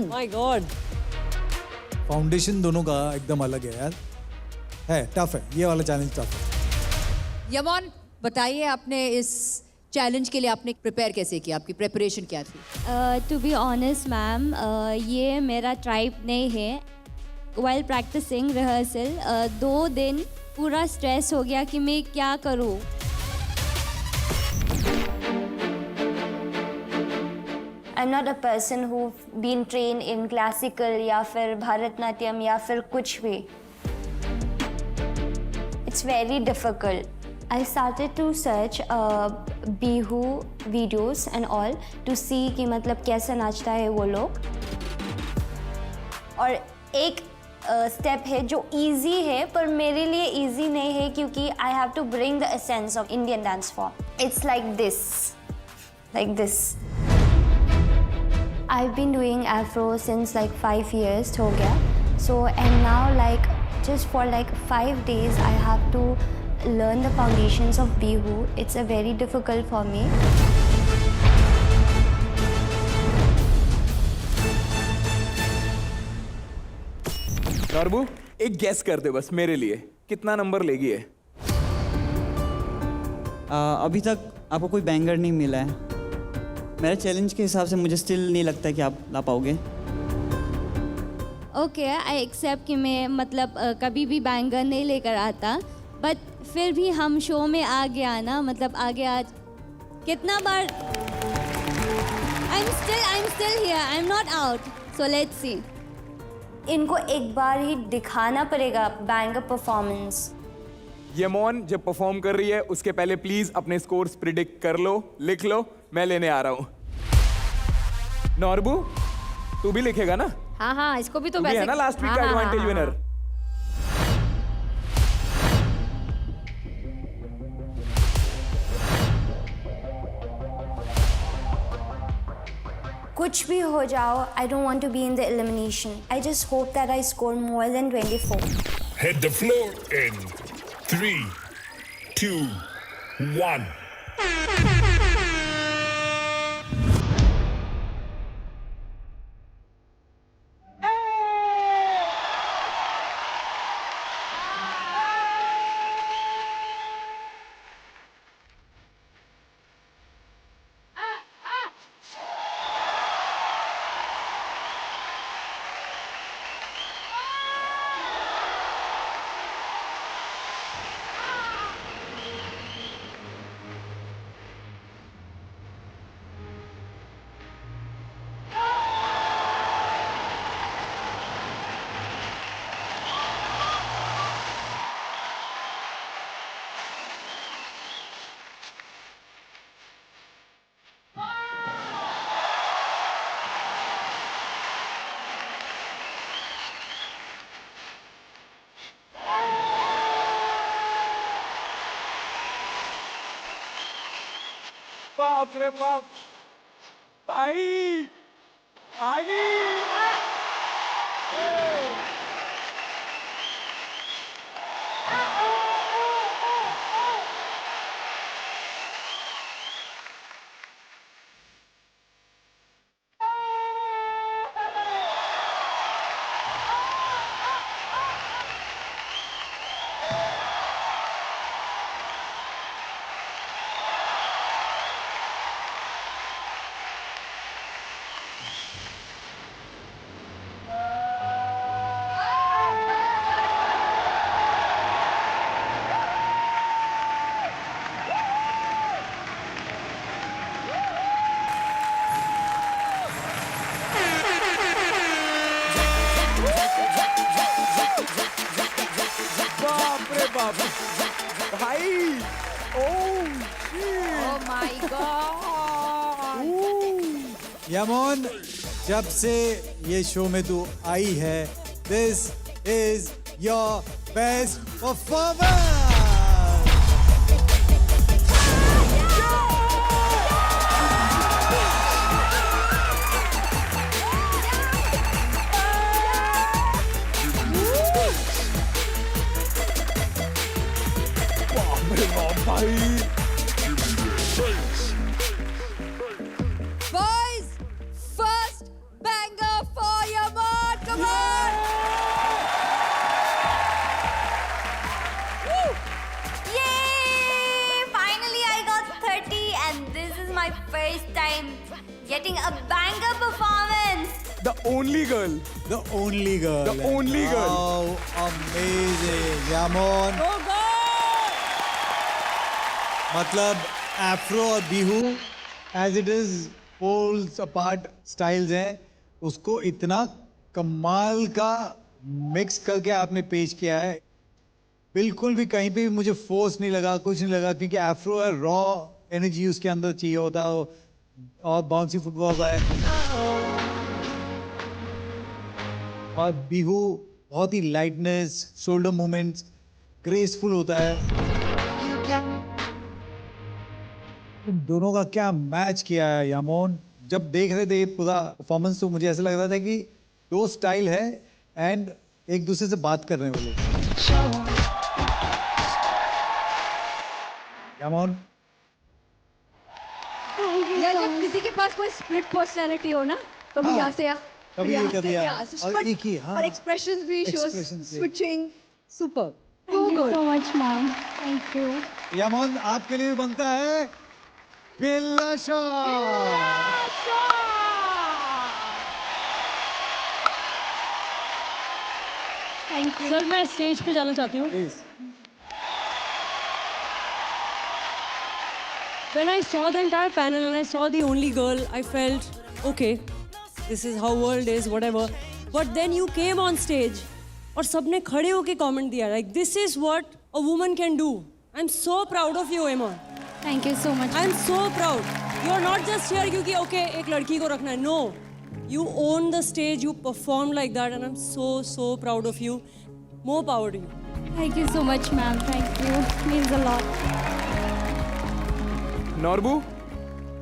my god, foundation दोनों का एकदम अलग है यार। है टफ है, ये वाला चैलेंज टफ है। यमोन, बताइए आपने इस चैलेंज के लिए आपने प्रिपेयर कैसे किया? आपकी प्रिपरेशन क्या थी? टू बी ऑनेस्ट मैम, ये मेरा ट्राइब नहीं है। वाइल प्रैक्टिसिंग रिहर्सल 2 दिन पूरा स्ट्रेस हो गया कि मैं क्या करूँ। I am not a person who been train in classical या फिर भरतनाट्यम या फिर कुछ भी। It's very difficult. I started to search bihu videos and all to see कि मतलब कैसे नाचता है वो लोग। और एक स्टेप है जो easy है पर मेरे लिए easy नहीं है, क्योंकि I have to bring the essence of Indian dance form. It's like this. like this. I've been doing Afro since like 5 years हो गया. So and now like just for like 5 days I have to learn the foundations of Bihu. It's a very difficult for me. Norbu एक guess कर दे बस मेरे लिए, कितना number लेगी है? अभी तक आपको कोई बैंगर नहीं मिला है. मेरे चैलेंज के हिसाब से मुझे स्टिल नहीं लगता है कि आप ला पाओगे. ओके आई एक्सेप्ट कि मैं मतलब कभी भी बैंगर नहीं लेकर आता, बट फिर भी हम शो में आ गया ना, मतलब आगे आज कितना बार I am still here, I am not out. So let's see. इनको एक बार ही दिखाना पड़ेगा बैंगर परफॉर्मेंस. यमोन जब परफॉर्म कर रही है उसके पहले प्लीज अपने स्कोर्स प्रिडिक्ट कर लो, लिख लो, मैं लेने आ रहा हूँ. नॉर्बू तू भी लिखेगा ना? हाँ हाँ, इसको भी तो तू भी है ना लास्ट वीक का एडवांटेज विनर. कुछ भी हो जाओ, I don't want to be in the elimination. I just hope that I score more than 24. Hit the floor in 3, 2, 1. बाप रे बाप, आई आई यमोन, जब से ये शो में तू आई है, this is your best performance. Boys, first banger for Yamon. Come on. Woo. Yay! Finally I got 30 and this is my first time getting a banger performance. The only girl. The only girl. The only girl. How amazing, Yamon. Go go. मतलब Afro और Bihu as it is poles apart styles हैं, उसको इतना कमाल का mix करके आपने पेश किया है. बिल्कुल भी कहीं पे भी मुझे फोर्स नहीं लगा, कुछ नहीं लगा, क्योंकि एफ्रो है, रॉ एनर्जी उसके अंदर चाहिए होता है और बाउंसी फुटबॉल है. और बिहू बहुत ही लाइटनेस, शोल्डर मूवमेंट्स, ग्रेसफुल होता है. तुम दोनों का क्या मैच किया है यामोन। जब देख रहे थे ये पूरा परफॉर्मेंस तो मुझे ऐसा लग रहा था कि दो स्टाइल है एंड एक दूसरे से बात कर रहे हैं वो लोग। यामोन या जब किसी के पास कोई स्प्लिट पर्सनालिटी हो ना तो भी यहाँ से कभी ये कर दिया और एक ही और एक्सप्रेशंस भी shows switching super so much mom thank you यामोन आपके लिए बनता है बिल्ला शॉट। Thank you sir. मैं स्टेज पे जाना चाहती हूँ। When I saw the entire panel and I saw the only girl, I felt, okay, this is how world is, whatever. But then you came on stage और सबने खड़े होके comment दिया, like this is what a woman can do. I'm so proud of you, Emma. thank you so much I'm so proud. You're not just here क्योंकि okay एक लड़की को रखना है. No, you own the stage, you perform like that, and I'm so proud of you. More power to you. thank you so much ma'am thank you means a lot Norbu,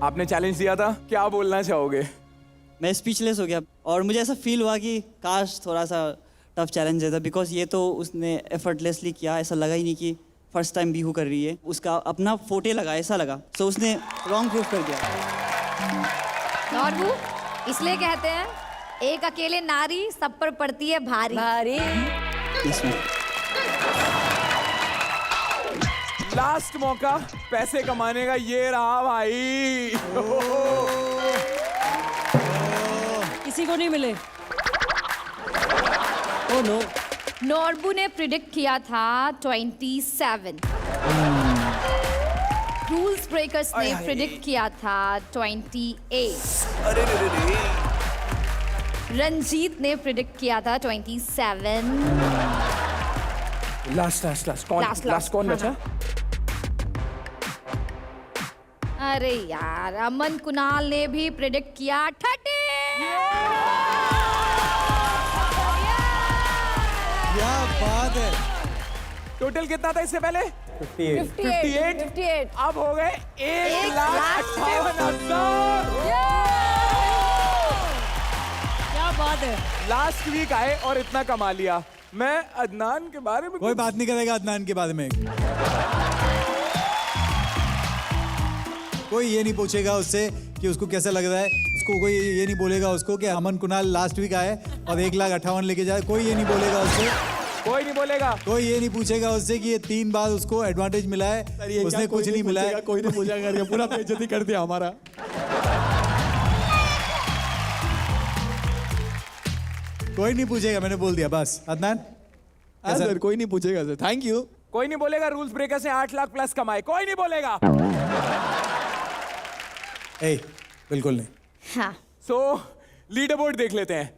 आपने challenge दिया था, क्या बोलना चाहोगे? मैं स्पीचलेस हो गया और मुझे ऐसा फील हुआ कि काश थोड़ा सा टफ चैलेंज देता, बिकॉज ये तो उसने एफर्टलेसली किया, ऐसा लगा ही नहीं कि फर्स्ट टाइम बिहू कर रही है, उसका अपना फोटे लगा, ऐसा लगा, तो उसने रॉन्ग प्रूफ कर दिया। नॉर्बू इसलिए कहते हैं एक अकेले नारी सब पर पड़ती है भारी भारी। लास्ट मौका पैसे कमाने का, ये रहा भाई। किसी को नहीं मिले। Oh no. नॉर्बू ने प्रिडिक्ट किया था 27। रूल्स ब्रेकर्स ने प्रिडिक्ट किया था 28। रंजीत ने प्रिडिक्ट किया था 27। लास्ट कौन बचा? अरे यार, अमन कुणाल ने भी प्रिडिक्ट किया 30। क्या बात है। टोटल कितना था इससे पहले? 58। अब हो गए 1,58,000। क्या बात है। लास्ट वीक आए और इतना कमा लिया। मैं अदनान के बारे में कोई बात नहीं करेगा अदनान के बारे में। कोई ये नहीं पूछेगा उससे कि उसको कैसा लग रहा है, उसको कोई ये नहीं बोलेगा उसको कि अमन कुणाल लास्ट वीक आए और 1,58,000 लेके जाए, कोई ये नहीं बोलेगा उससे। कोई नहीं बोलेगा। कोई ये नहीं पूछेगा उससे कि ये 3 बार उसको एडवांटेज मिला है, उसने कुछ नहीं मिला है। कोई नहीं पूछेगा, पूरा बेइज्जती कर दिया हमारा। कोई नहीं पूछेगा, मैंने बोल दिया बस। अदनान सर कोई नहीं पूछेगा सर, थैंक यू। कोई नहीं बोलेगा रूल्स ब्रेकर से 8 लाख प्लस कमाए, कोई नहीं बोलेगा। बिल्कुल नहीं। हाँ। सो लीडर बोर्ड देख लेते हैं।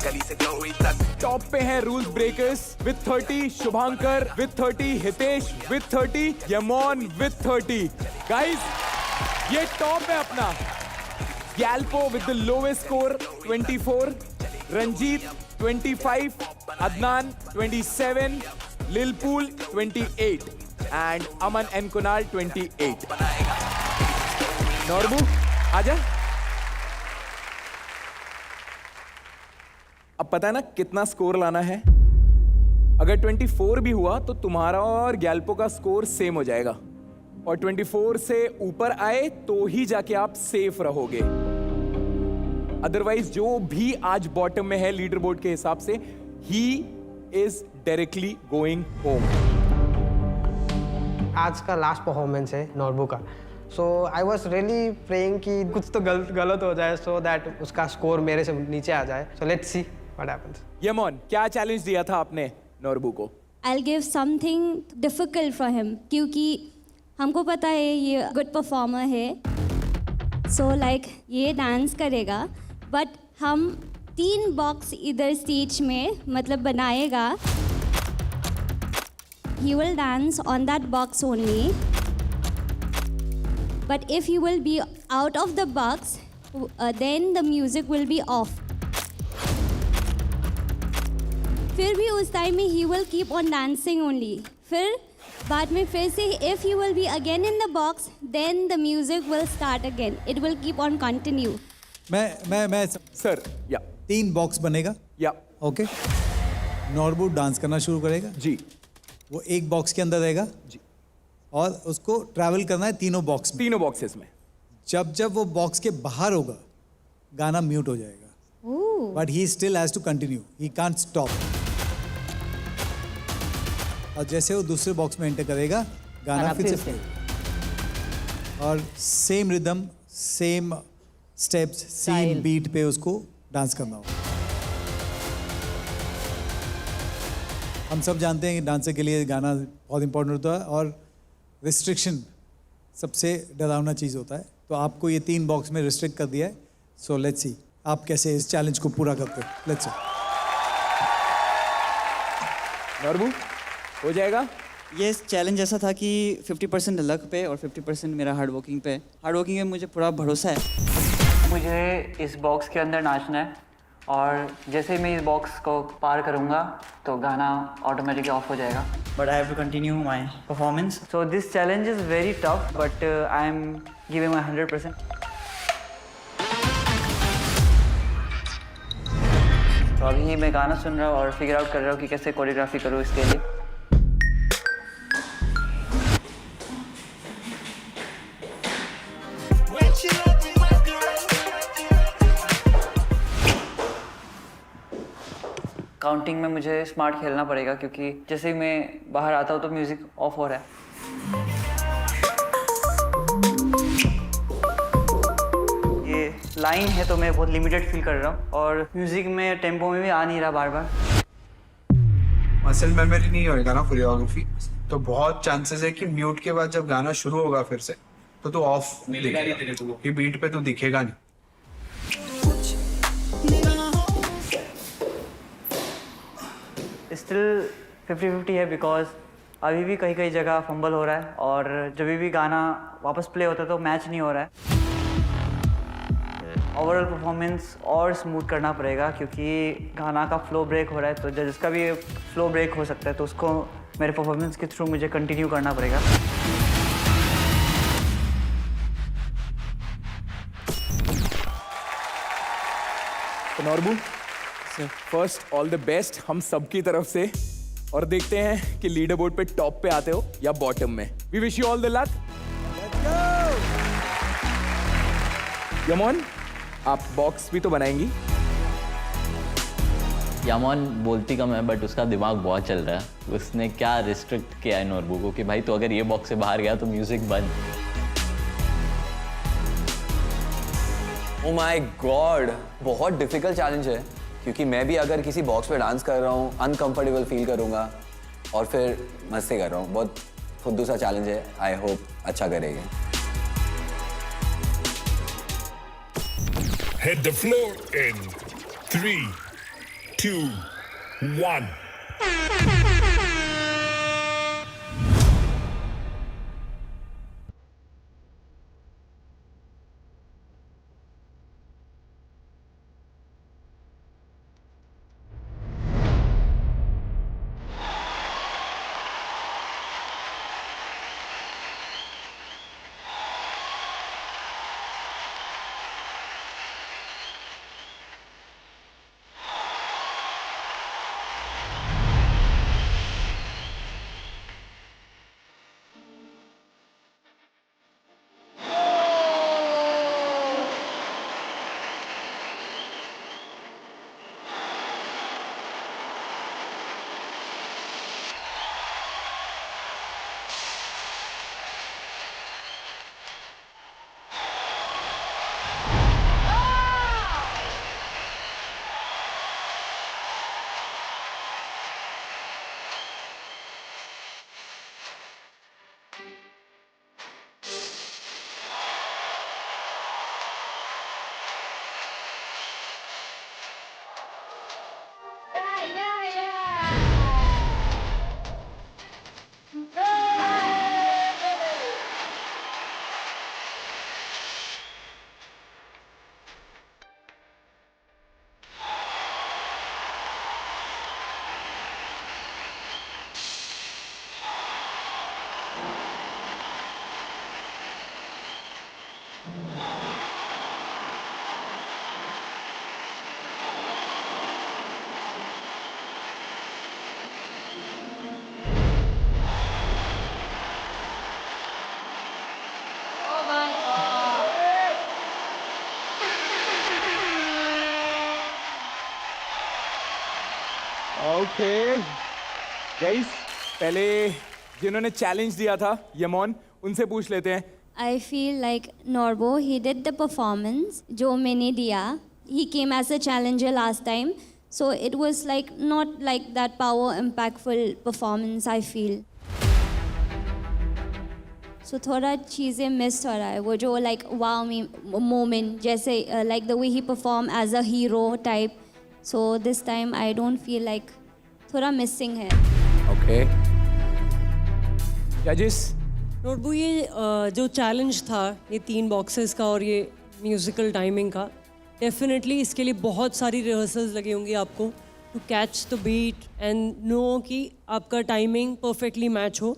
गली से ग्लोरी तक टॉप पे हैं rules Breakers with 30, Shubhankar with 30, Hitesh with 30, Yamon with 30। Guys ये टॉप है अपना। Galpo with the lowest score 24, Ranjit 25, Adnan 27, Lilpool 28 and Aman and Kunal 28। Norbu आजा। अब पता है ना कितना स्कोर लाना है। अगर 24 भी हुआ तो तुम्हारा और गैल्पो का स्कोर सेम हो जाएगा, और 24 से ऊपर आए तो ही जाके आप सेफ रहोगे। अदरवाइज जो भी आज बॉटम में है लीडर बोर्ड के हिसाब से, he is directly going home. आज का लास्ट परफॉर्मेंस है नॉर्बू का, सो आई वॉज रियली प्रेइंग कि कुछ तो गलत हो जाए, सो दैट उसका स्कोर मेरे से नीचे आ जाए। So let's see what happens. Yamon, क्या चैलेंज दिया था आपने नॉर्बू को? I'll give something difficult for him क्योंकि हमको पता है ये गुड परफॉर्मर है, सो लाइक ये डांस करेगा, बट हम 3 बॉक्स इधर स्टेज में मतलब बनाएगा। He will dance on that box only, but if he will be out of the box, then the music will be off. फिर भी उस टाइम में he will keep on dancing only. फिर बाद में फिर से if you will be again in the box, then the music will start again. It will keep on continue. मैं सर या 3 बॉक्स बनेगा या ओके। नॉर्बू डांस करना शुरू करेगा जी, वो एक बॉक्स के अंदर रहेगा जी, और उसको ट्रैवल करना है तीनों बॉक्स में। तीनों बॉक्सेस में। जब वो बॉक्स के बाहर होगा गाना म्यूट हो जाएगा, but he still has to continue, he can't stop. और जैसे वो दूसरे बॉक्स में एंटर करेगा गाना फिर से play। और same rhythm, same steps, same beat पे उसको डांस करना होगा। हम सब जानते हैं कि डांसर के लिए गाना बहुत इंपॉर्टेंट होता है और रिस्ट्रिक्शन सबसे डरावना चीज़ होता है। तो आपको ये 3 बॉक्स में रिस्ट्रिक्ट कर दिया है। सो लेट्स सी आप कैसे इस चैलेंज को पूरा करते हो। Let's see. नॉर्बू हो जाएगा। ये चैलेंज ऐसा था कि 50% लक पे और 50% मेरा हार्ड वर्किंग पे। हार्ड वर्किंग में मुझे पूरा भरोसा है। मुझे इस बॉक्स के अंदर नाचना है और जैसे ही मैं इस बॉक्स को पार करूँगा तो गाना ऑटोमेटिकली ऑफ हो जाएगा। But I have to continue my performance. So this challenge is very tough but I am giving my 100%। तो अभी मैं गाना सुन रहा हूँ और फिगर आउट कर रहा हूँ कि कैसे कोरियोग्राफी करूँ इसके लिए। काउंटिंग में मुझे स्मार्ट खेलना पड़ेगा क्योंकि जैसे ही मैं बाहर आता हूँ तो म्यूज़िक ऑफ हो रहा है। ये लाइन है तो मैं बहुत लिमिटेड फील कर रहा हूँ और म्यूज़िक में टेम्पो में भी आ नहीं रहा बार बार। मसल मेमोरी नहीं होएगा ना कोरियोग्राफी, तो बहुत चांसेस है कि म्यूट के बाद जब गाना शुरू होगा फिर से तो ऑफ दिखेगा, कि बीट पे तो दिखेगा नहीं। स्टिल 50-50 है बिकॉज अभी भी कहीं कहीं जगह फंबल हो रहा है और जब भी गाना वापस प्ले होता है तो मैच नहीं हो रहा है। ओवरऑल परफॉर्मेंस और स्मूथ करना पड़ेगा क्योंकि गाना का फ्लो ब्रेक हो रहा है, तो जजेस का भी फ्लो ब्रेक हो सकता है, तो उसको मेरे परफॉर्मेंस के थ्रू मुझे कंटिन्यू करना पड़ेगा। तो Norbu first all the best हम सबकी तरफ से, और देखते हैं कि लीडर बोर्ड पे टॉप पे आते हो या बॉटम में। We wish you all the luck. Yamon आप बॉक्स भी तो बनाएंगी। यामोन बोलती कम है बट उसका दिमाग बहुत चल रहा है। उसने क्या रिस्ट्रिक्ट किया है नॉर्बू को कि भाई तो अगर ये बॉक्स से बाहर गया तो म्यूजिक बंद। ओ माय गॉड, बहुत डिफिकल्ट चैलेंज है क्योंकि मैं भी अगर किसी बॉक्स पे डांस कर रहा हूँ अनकंफर्टेबल फील करूँगा और फिर मस्ती कर रहा हूँ। बहुत खुद सा चैलेंज है। आई होप अच्छा करेंगे। Hit the floor in 3, 2, 1. Okay guys, पहले जिन्होंने चैलेंज दिया था यमोन, उनसे पूछ लेते हैं. I feel like Norbo, he did the performance जो मैंने दिया. He came as a challenger last time, so it was like not like that power impactful performance I feel. So थोड़ा चीज़ें miss हो रहा है. वो जो like wow me moment, जैसे like the way he performed as a hero type. So this time I don't feel like थोड़ा missing है. Okay. Judges. नोटबुक ये जो चैलेंज था, ये 3 बॉक्सेस का और ये म्यूजिकल टाइमिंग का, डेफिनेटली इसके लिए बहुत सारी रिहर्सल्स लगी होंगी आपको to catch the beat and know कि आपका टाइमिंग परफेक्टली मैच हो.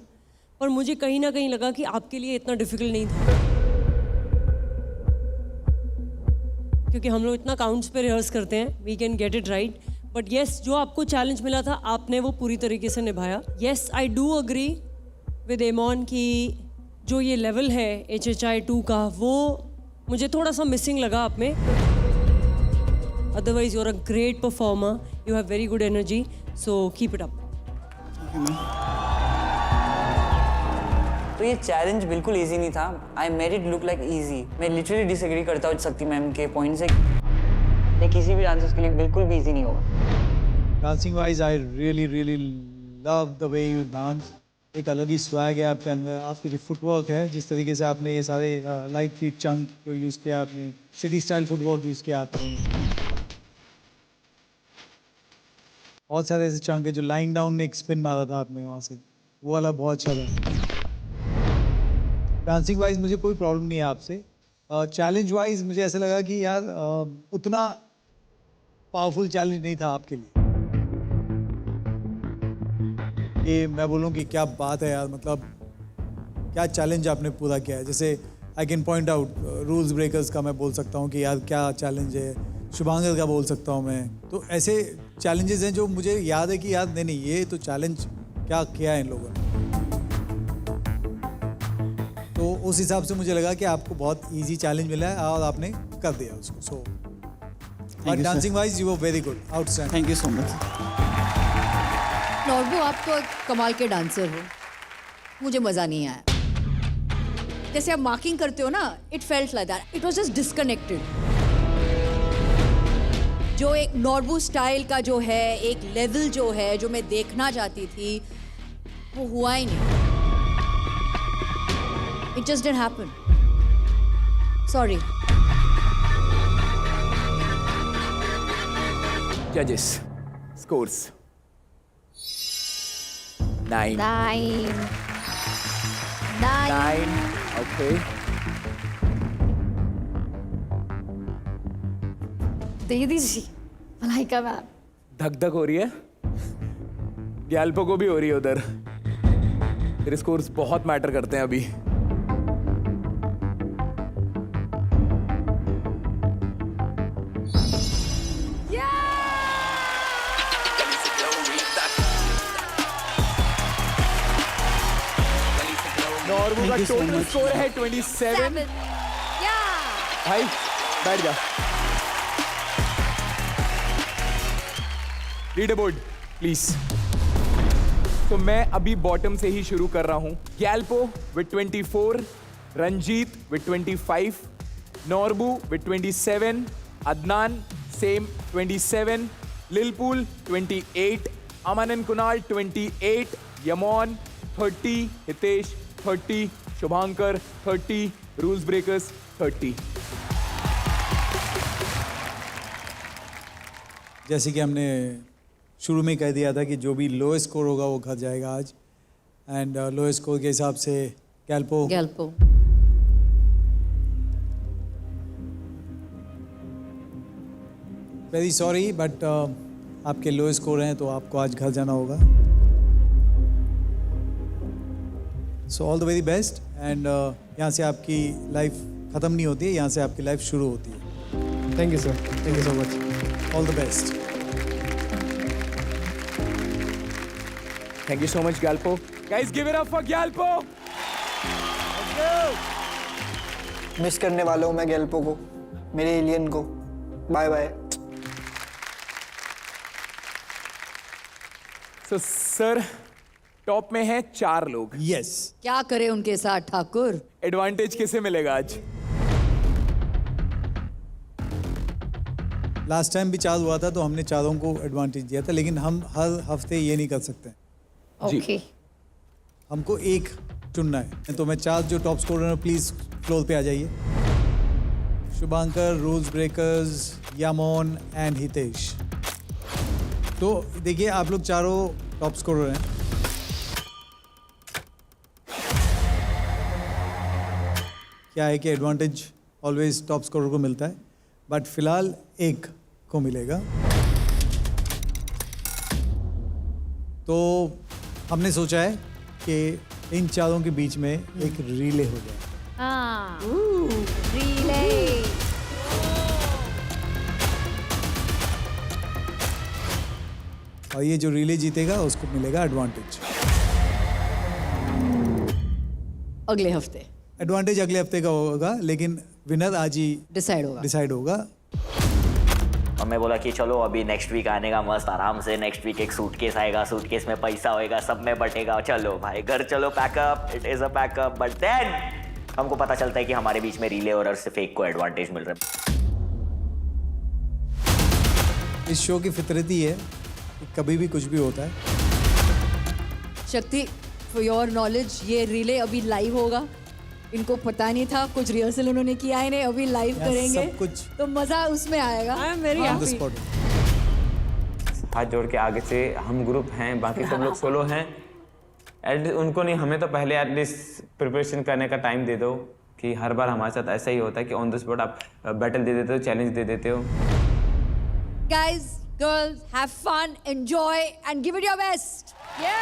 पर मुझे कहीं ना कहीं लगा कि आपके लिए इतना डिफिकल्ट नहीं था, क्योंकि हम लोग इतना काउंट्स पे रिहर्स करते हैं, we can get it right. But yes, जो आपको चैलेंज मिला था आपने वो पूरी तरीके से निभाया. Yes, I do agree with Yamon कि जो ये लेवल है HHI 2 का, वो मुझे थोड़ा सा मिसिंग लगा आप में. Otherwise you are a great performer, you have very good energy, so keep it up. तो ये चैलेंज बिल्कुल इजी नहीं था. I made it look like easy. मैं लिटरली डिसएग्री करता हूँ शक्ति मैम के पॉइंट से. ये किसी भी डांसर्स के लिए बिल्कुल भी इजी नहीं होगा. Dancing wise I really love the way you dance. एक अलग ही स्वैग है आपके अंदर. आपकी जो फुटवर्क है, जिस तरीके से आपने ये सारे लाइट फीट चंक को यूज़ किया, आपने सिटी स्टाइल फुटवर्क यूज़ किया आपने. बहुत सारे ऐसे चंक है जो लाइन डाउन में एक स्पिन मारा था आपने वहाँ से, वो वाला बहुत अच्छा था. डांसिंग वाइज मुझे कोई प्रॉब्लम नहीं है आपसे. चैलेंज वाइज मुझे ऐसा लगा कि यार उतना पावरफुल चैलेंज नहीं था आपके लिए. ये मैं बोलूँ कि क्या बात है यार, मतलब क्या चैलेंज आपने पूरा किया है. जैसे I can point out rules breakers का मैं बोल सकता हूँ कि यार क्या चैलेंज है. शुभांकर का बोल सकता हूँ मैं. तो ऐसे चैलेंजेस हैं जो मुझे याद है कि यार नहीं ये तो चैलेंज क्या किया है इन लोगों ने. तो उस हिसाब से मुझे लगा कि आपको बहुत ईजी चैलेंज मिला है और आपने कर दिया उसको. So but dancing wise you were very good, outstanding. Thank you so much. Norbu, आप तो एक कमाल के डांसर हो. मुझे मज़ा नहीं आया. जैसे आप मार्किंग करते हो ना, it felt like that. It was just disconnected. जो एक नॉर्बू स्टाइल का जो है, एक लेवल जो है, जो मैं देखना चाहती थी, वो हुआ ही नहीं. It just didn't happen. Sorry. Judges, scores. 9. 9. Okay. दे दीजिए मलाइका मैम. धक धक हो रही है, गैल्पो को भी हो रही है उधर. तेरे स्कोर्स बहुत मैटर करते हैं अभी. नॉर्बू का टोटल स्कोर है 27. भाई बैठ जा. Leader board please. तो मैं अभी बॉटम से ही शुरू कर रहा हूं. Galpo with 24, Ranjit with 25, Norbu with 27, Adnan same 27, Lilpool 28, Aman and Kunal 28, Yamon 30, Hitesh 30, Shubhankar 30, Rules Breakers 30. जैसे कि हमने शुरू में कह दिया था कि जो भी लोएस्ट स्कोर होगा वो घर जाएगा आज. एंड लोएस्ट स्कोर के हिसाब से गैल्पो. वेरी सॉरी बट आपके लोएस्ट स्कोर हैं तो आपको आज घर जाना होगा. So all the very best. And यहाँ से आपकी लाइफ ख़त्म नहीं होती है, यहाँ से आपकी लाइफ शुरू होती है. Thank you sir. Thank you so much. All the best. Thank you so much, Galpo. Guys, give it up for Galpo. Miss करने वाला हूँ मैं गैल्पो को, मेरे एलियन को. Bye bye. तो सर टॉप में है 4 लोग। यस। क्या करे उनके साथ ठाकुर? एडवांटेज किसे मिलेगा आज? लास्ट टाइम भी 4 हुआ था तो हमने चारों को एडवांटेज दिया था, लेकिन हम हर हफ्ते ये नहीं कर सकते। ओके। हमको एक चुनना है, तो मैं 4 जो टॉप स्कोरर हैं प्लीज फ्लोर पे आ जाइए। Shubhankar, Rules Breakers, Yamon and Hitesh. तो देखिए आप लोग चारों टॉप स्कोरर हैं। क्या है कि एडवांटेज ऑलवेज टॉप स्कोरर को मिलता है, बट फिलहाल एक को मिलेगा। तो हमने सोचा है कि इन चारों के बीच में एक रिले हो जाए। हाँ, रिले। और ये जो रिले जीतेगा उसको मिलेगा एडवांटेज। अगले हफ्ते एडवांटेज अगले हफ्ते का होगा, लेकिन विनर आज ही डिसाइड होगा। और मैं बोला कि चलो अभी नेक्स्ट वीक आने का मस्त आराम से, नेक्स्ट वीक एक सूटकेस आएगा, सूटकेस में पैसा होएगा, सब में बटेगा, चलो भाई घर चलो, pack up, it is a pack up. But then हमको पता चलता है कि हमारे बीच में रिले और सिर्फ एक को एडवांटेज मिल रहा है। इस शो की फितरत ही है कि कभी भी कुछ भी होता है। शक्ति, फॉर योर नॉलेज, ये रिले अभी लाइव होगा। इनको पता नहीं था, कुछ रिहर्सल उन्होंने किया है, इन्हें अभी लाइव करेंगे, सब कुछ तो मजा उसमें आएगा। आई एम वेरी हैप्पी। हाथ जोड़ के आगे से हम ग्रुप हैं, बाकी सब लोग सोलो हैं। उनको नहीं, हमें तो पहले एटलीस्ट प्रिपरेशन करने का टाइम दे दो, कि हर बार हमारे साथ ऐसा ही होता है कि ऑन द स्पॉट आप बैटल दे देते हो, चैलेंज दे देते हो। Guys, girls, have fun, enjoy, and give it your best. Yay!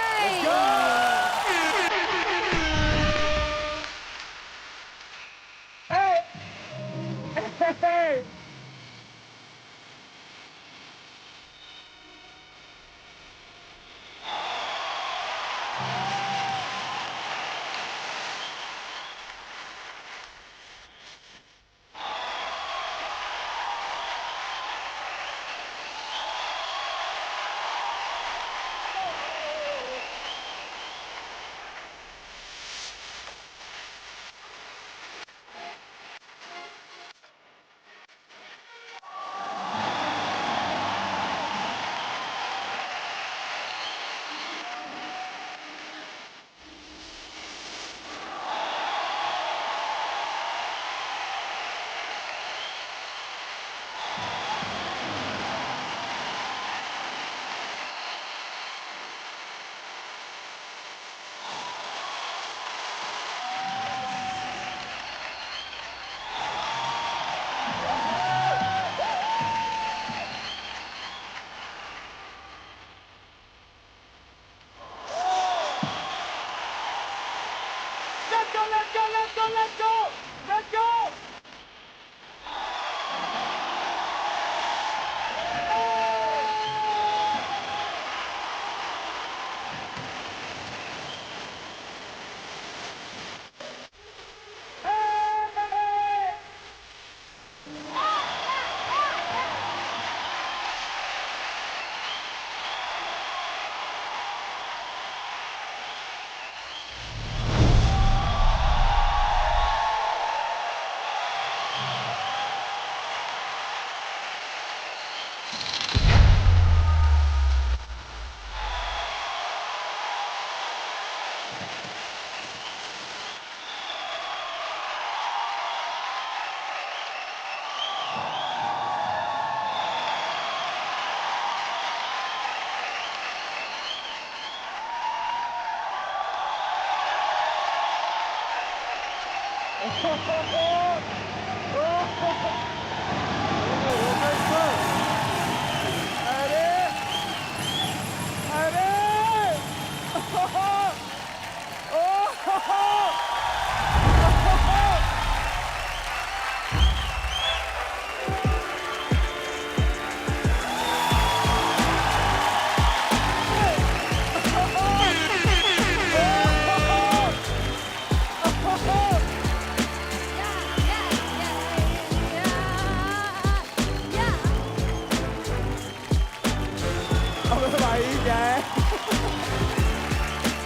अबे भाई क्या है?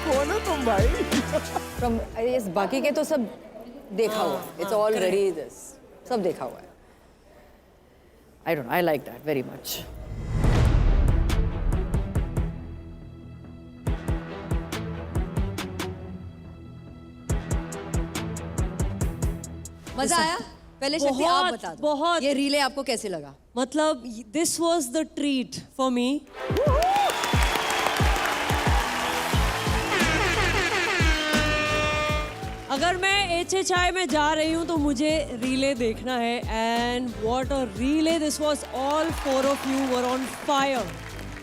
कौन हो तुम भाई? From इस बाकी के तो सब देखा हुआ है. It's already this. सब देखा हुआ है. I don't know. I like that very much. मजा आया? पहले शक्ति आप बता दो. बहुत. ये रीले आपको कैसे लगा? मतलब this was the treat for me. अगर मैं HHI में जा रही हूँ तो मुझे रीले देखना है. And what a relay this was. All 4 of you were on fire.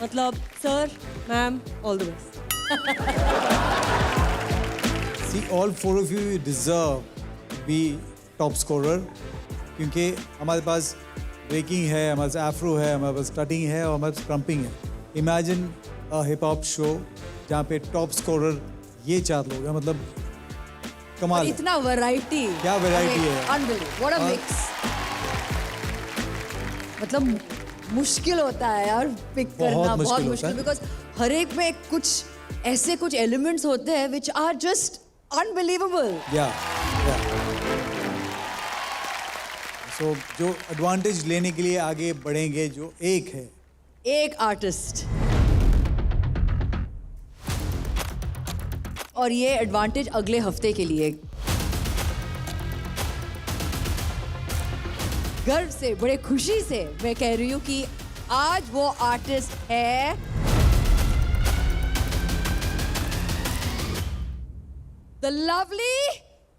मतलब sir, ma'am, all the best. See, all 4 of you deserve to be top scorer क्योंकि हमारे पास ब्रेकिंग है, हमारे पास एफ्रो है, हमारे पास कटिंग है और हमारे पास क्रम्पिंग है. Imagine a hip hop show जहाँ पे टॉप स्कोरर ये 4 लोग हैं. मतलब कमाल है. इतना वैरायटी. क्या वैरायटी है. अनबिलीवेबल. What a mix. मतलब मुश्किल होता है यार पिक करना. बहुत मुश्किल बिकॉज हर एक में कुछ ऐसे कुछ एलिमेंट्स होते हैं विच आर जस्ट अनबिलीवेबल. सो जो एडवांटेज लेने के लिए आगे बढ़ेंगे जो एक आर्टिस्ट. और ये एडवांटेज अगले हफ्ते के लिए. गर्व से, बड़े खुशी से मैं कह रही हूँ कि आज वो आर्टिस्ट है the lovely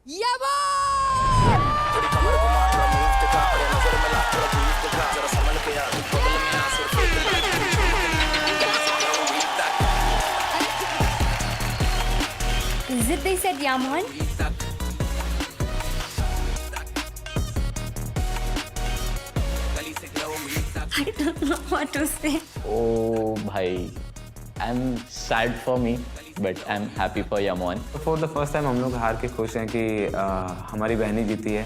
Yemen. Is it they said Yaman? I don't know what to say. Oh भाई, I'm sad for me, but I'm happy for Yaman. For the first time हम लोग हार के खुश हैं कि हमारी बहनी जीती है.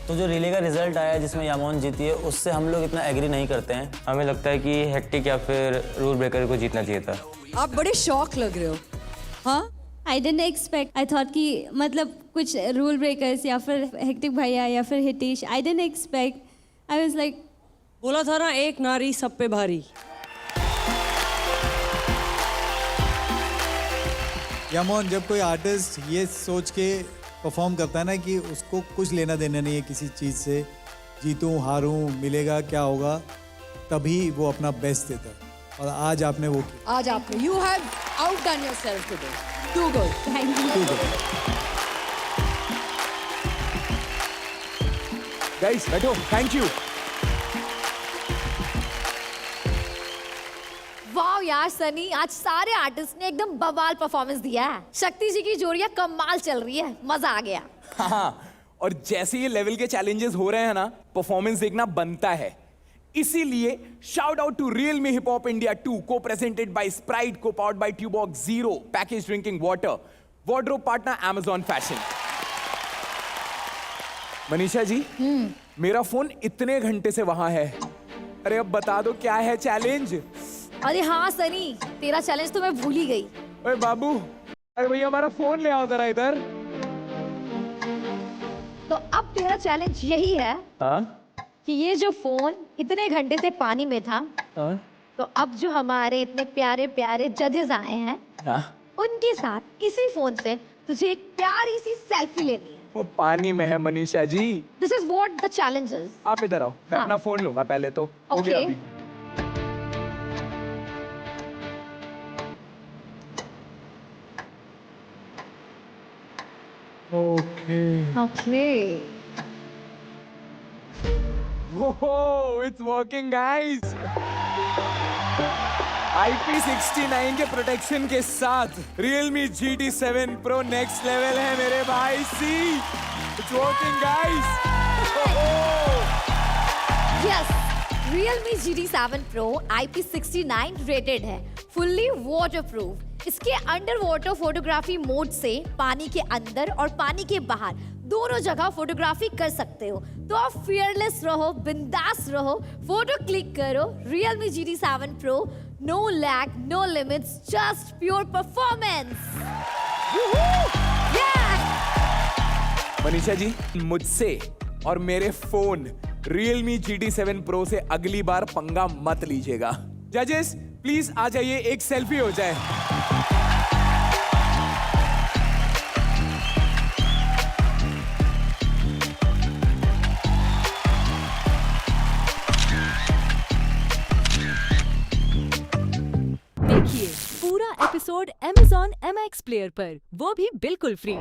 तो जो रिले का रिजल्ट आया जिसमें यामोन जीती है उससे हम लोग इतना एग्री नहीं करते हैं. हमें लगता है कि हेक्टिक या फिर रूल ब्रेकर को जीतना चाहिए था. आप बड़े शॉक लग रहे हो. हाँ, I didn't expect. I thought कि मतलब कुछ रूल ब्रेकर्स या फिर हेक्टिक भैया या फिर Hitesh. I didn't expect. I was like, बोला था ना, एक नारी सब पे भारी. यामोन, जब कोई आर्टिस्ट ये सोच के परफॉर्म करता है ना कि उसको कुछ लेना देना नहीं है किसी चीज़ से, जीतूं हारूं मिलेगा क्या होगा, तभी वो अपना बेस्ट देता है. और आज आपने वो किया. आज आपने you have outdone yourself today. Too good. thank you. Guys बैठो. Thank you. वाह यार सनी, आज सारे आर्टिस्ट ने एकदम बवाल परफॉर्मेंस दिया है. शक्ति जी की जोड़ियां कमाल चल रही है. मजा आ गया. हाँ, और जैसे ये लेवल के चैलेंजेस हो रहे हैं ना, परफॉर्मेंस देखना बनता है. इसीलिए shout out to Realme hip hop India 2 co presented by Sprite, co powered by Tuborg zero, package drinking water, wardrobe partner Amazon fashion. Manisha ji, मेरा फोन इतने घंटे से वहां है. अरे अब बता दो क्या है चैलेंज. अरे हाँ सनी, तेरा चैलेंज तो मैं भूल ही गई. ओए बाबू, अरे भैया हमारा फोन ले आओ जरा इधर. तो अब तेरा चैलेंज यही है कि ये जो फोन इतने घंटे से पानी में था, तो अब जो हमारे इतने प्यारे प्यारे जजेस आए हैं, उनके साथ इसी फोन से तुझे एक प्यारी सी सेल्फी लेनी है. वो पानी में है Manisha ji. This is what the challenge is. आप इधर आओ, मैं अपना फोन लूंगा पहले तो. हो गया अभी. Okay. Whoa, it's working guys. IP69 के प्रोटेक्शन के साथ Realme GT7 Pro next level है मेरे भाई. See, it's working guys. Yes, Realme GT7 Pro IP69 rated है, फुल्ली वाटरप्रूफ. इसके अंडर वाटर फोटोग्राफी मोड से पानी के अंदर और पानी के बाहर दोनों जगह फोटोग्राफी कर सकते हो. तो आप फियरलेस रहो, बिंदास रहो, फोटो क्लिक करो. Realme GT7 Pro No lag, no limits, just pure performance. Yeah! Manisha ji, मुझसे और मेरे फोन Realme GT7 Pro से अगली बार पंगा मत लीजिएगा। जजेस प्लीज आ जाइए, एक सेल्फी हो जाए। देखिए पूरा एपिसोड Amazon MX प्लेयर पर, वो भी बिल्कुल फ्री।